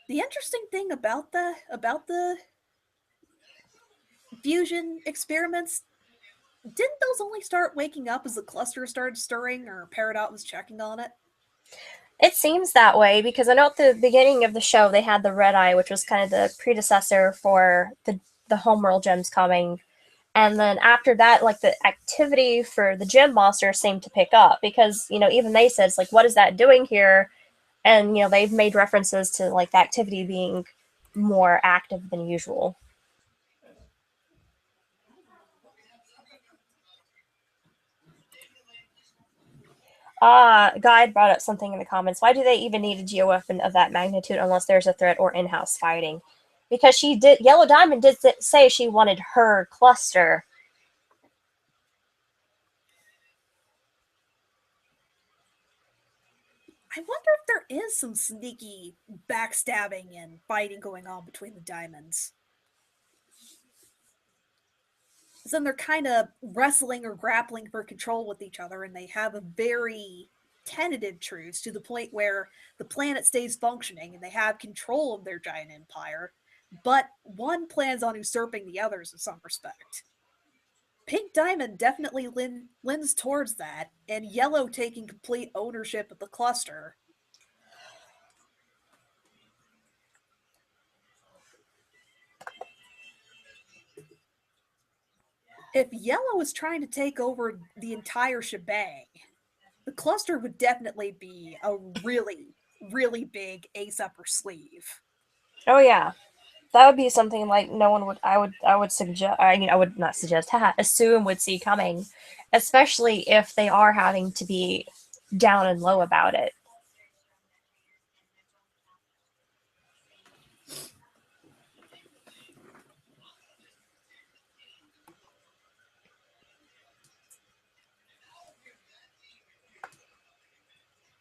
The interesting thing about the fusion experiments, didn't those only start waking up as the cluster started stirring or Peridot was checking on it? It seems that way because I know at the beginning of the show they had the red eye, which was kind of the predecessor for the homeworld gems coming. And then after that, like the activity for the gem monster seemed to pick up because, even they said, it's like, what is that doing here? And, they've made references to like the activity being more active than usual. Guide brought up something in the comments. Why do they even need a geoweapon of that magnitude unless there's a threat or in-house fighting? Because Yellow Diamond did say she wanted her cluster. I wonder if there is some sneaky backstabbing and fighting going on between the diamonds. Then they're kind of wrestling or grappling for control with each other, and they have a very tentative truce to the point where the planet stays functioning and they have control of their giant empire, but one plans on usurping the others in some respect. Pink Diamond definitely lends towards that, and Yellow taking complete ownership of the cluster. If Yellow is trying to take over the entire shebang, the cluster would definitely be a really, really big ace up her sleeve. Oh yeah, that would be something like no one would. I would suggest. I would not suggest. Assume would see coming, especially if they are having to be down and low about it.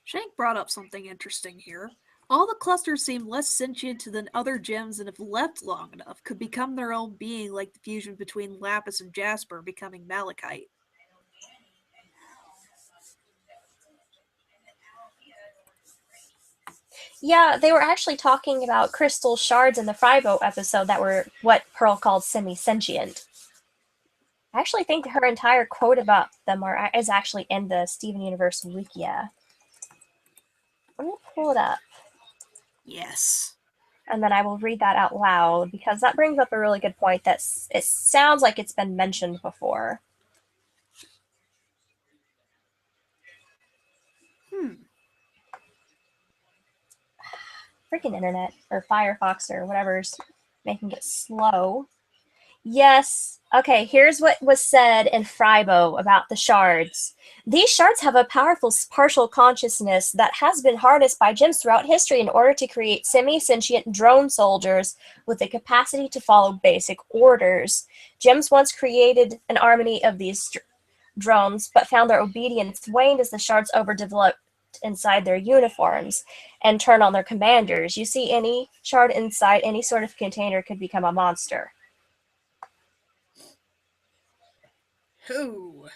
Shank brought up something interesting here. All the clusters seem less sentient than other gems and if left long enough could become their own being like the fusion between Lapis and Jasper becoming Malachite. Yeah, they were actually talking about crystal shards in the Frybo episode that were what Pearl called semi-sentient. I actually think her entire quote about them is actually in the Steven Universe Wikia. Let me pull it up, Yes. and then I will read that out loud because that brings up a really good point. It sounds like it's been mentioned before. Hmm. Freaking internet or Firefox or whatever's making it slow. Yes. Okay, here's what was said in Frybo about the shards. These shards have a powerful partial consciousness that has been harnessed by gems throughout history in order to create semi-sentient drone soldiers with the capacity to follow basic orders. Gems once created an army of these drones, but found their obedience waned as the shards overdeveloped inside their uniforms and turned on their commanders. You see, any shard inside any sort of container could become a monster. Who?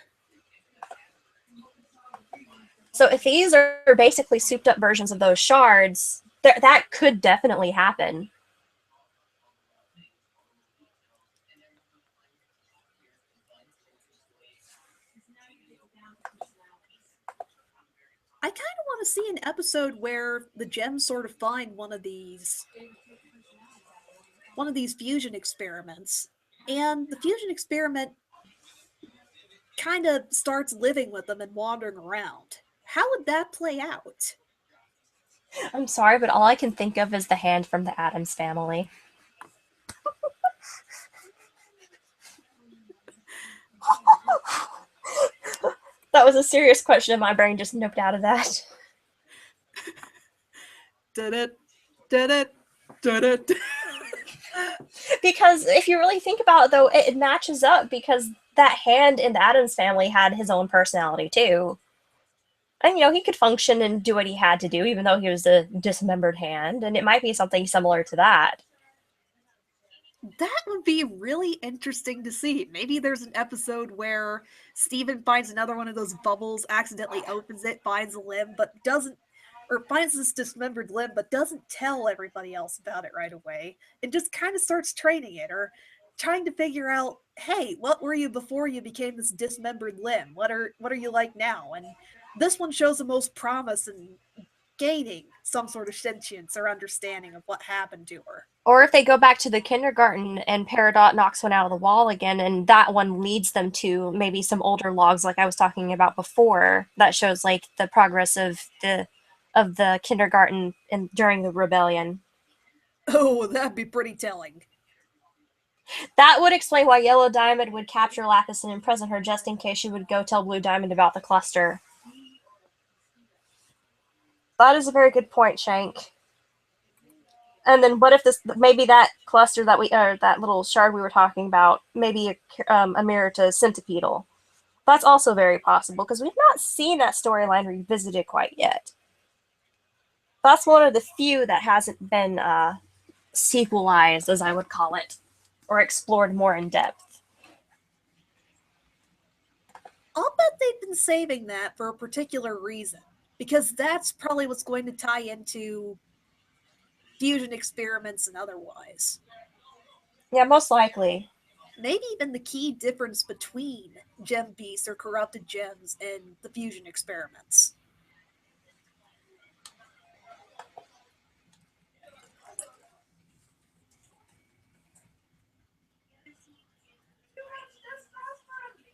So if these are basically souped up versions of those shards, that could definitely happen. I kind of want to see an episode where the gems sort of find one of these fusion experiments, and the fusion experiment kind of starts living with them and wandering around. How would that play out? I'm sorry, but all I can think of is the hand from the Addams family. That was a serious question, and my brain just noped out of that. Did it? Did it? Did it? Because if you really think about it, though, it matches up because that hand in the Addams family had his own personality too. And he could function and do what he had to do, even though he was a dismembered hand, and it might be something similar to that. That would be really interesting to see. Maybe there's an episode where Steven finds another one of those bubbles, accidentally opens it, finds a limb, but doesn't, or finds this dismembered limb, but doesn't tell everybody else about it right away, and just kind of starts training it, or trying to figure out, hey, what were you before you became this dismembered limb? What are you like now? And this one shows the most promise in gaining some sort of sentience or understanding of what happened to her. Or if they go back to the kindergarten and Peridot knocks one out of the wall again, and that one leads them to maybe some older logs, like I was talking about before, that shows like the progress of the kindergarten and during the rebellion. Oh, that'd be pretty telling. That would explain why Yellow Diamond would capture Lapis and imprison her just in case she would go tell Blue Diamond about the cluster. That is a very good point, Shank. And then what if this maybe that cluster that we or that little shard we were talking about maybe a mirror to Centipedal? That's also very possible because we've not seen that storyline revisited quite yet. That's one of the few that hasn't been sequelized, as I would call it, or explored more in depth. I'll bet they've been saving that for a particular reason, because that's probably what's going to tie into fusion experiments and otherwise. Yeah, most likely. Maybe even the key difference between gem beasts or corrupted gems and the fusion experiments.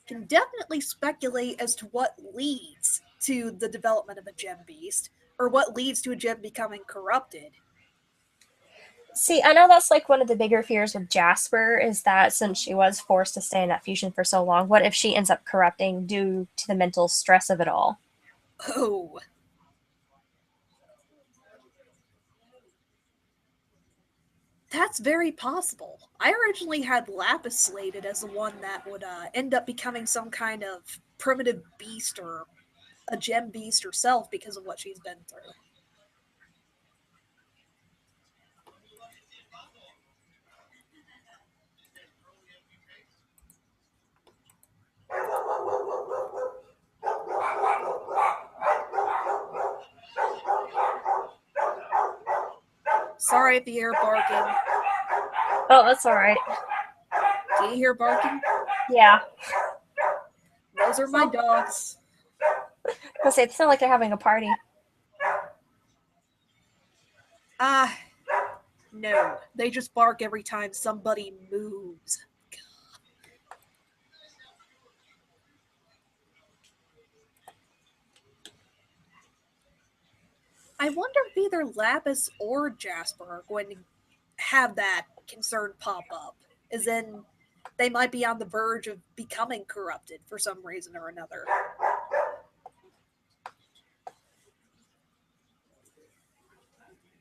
Can definitely speculate as to what leads to the development of a gem beast, or what leads to a gem becoming corrupted. See, I know that's like one of the bigger fears with Jasper is that since she was forced to stay in that fusion for so long, what if she ends up corrupting due to the mental stress of it all? Oh, that's very possible. I originally had Lapis slated as the one that would end up becoming some kind of primitive beast or a gem beast herself because of what she's been through. Sorry if you hear barking. Oh, that's all right. Do you hear barking? Yeah. Those are my dogs. I'll say, it sounds like they're having a party. Ah, no. They just bark every time somebody moves. I wonder if either Lapis or Jasper are going to have that concern pop up, as in they might be on the verge of becoming corrupted for some reason or another.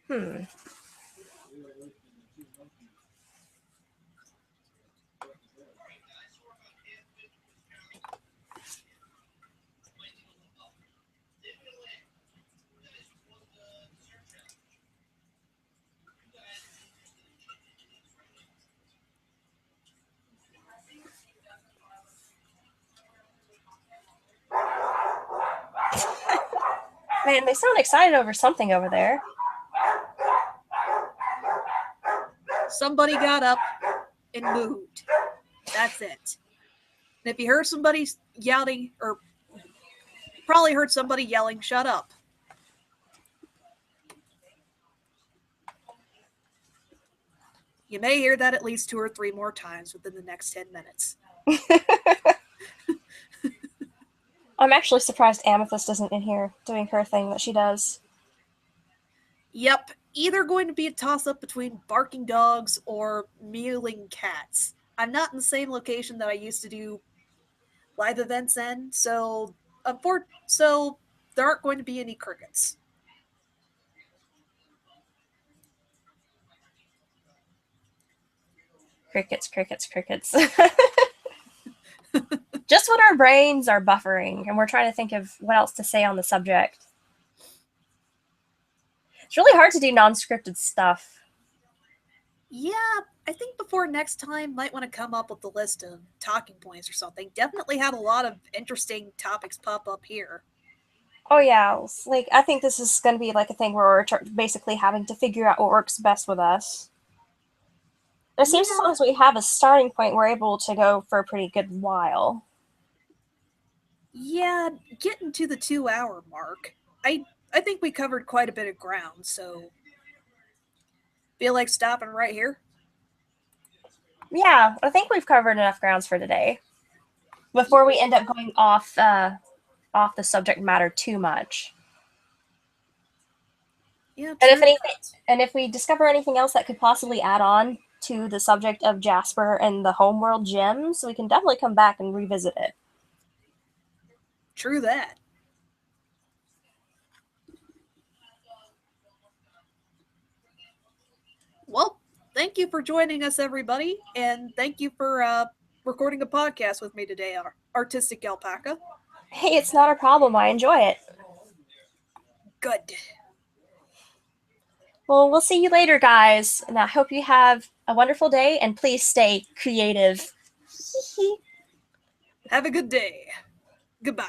Hmm. Man, they sound excited over something over there. Somebody got up and moved. That's it. And if you heard somebody yelling, or probably heard somebody yelling, shut up. You may hear that at least 2 or 3 more times within the next 10 minutes. I'm actually surprised Amethyst isn't in here doing her thing that she does. Yep, either going to be a toss up between barking dogs or mewling cats. I'm not in the same location that I used to do live events in, so there aren't going to be any crickets. Crickets, crickets, crickets. Just when our brains are buffering and we're trying to think of what else to say on the subject. It's really hard to do non-scripted stuff. Yeah, I think before next time, might want to come up with a list of talking points or something. Definitely had a lot of interesting topics pop up here. Oh yeah, like I think this is going to be like a thing where we're basically having to figure out what works best with us. It seems as Yeah, long as we have a starting point, we're able to go for a pretty good while. yeah, getting to the 2 hour mark. I think we covered quite a bit of ground, so feel like stopping right here. Yeah, I think we've covered enough grounds for today before we end up going off the subject matter too much. Yeah, And if true anything, that. and if we discover anything else that could possibly add on to the subject of Jasper and the Homeworld gems, we can definitely come back and revisit it. True that. Well, thank you for joining us, everybody, and thank you for recording a podcast with me today, Artistic Alpaca. Hey, it's not a problem. I enjoy it. Good. Well, we'll see you later, guys. And I hope you have a wonderful day and please stay creative. Have a good day. Goodbye.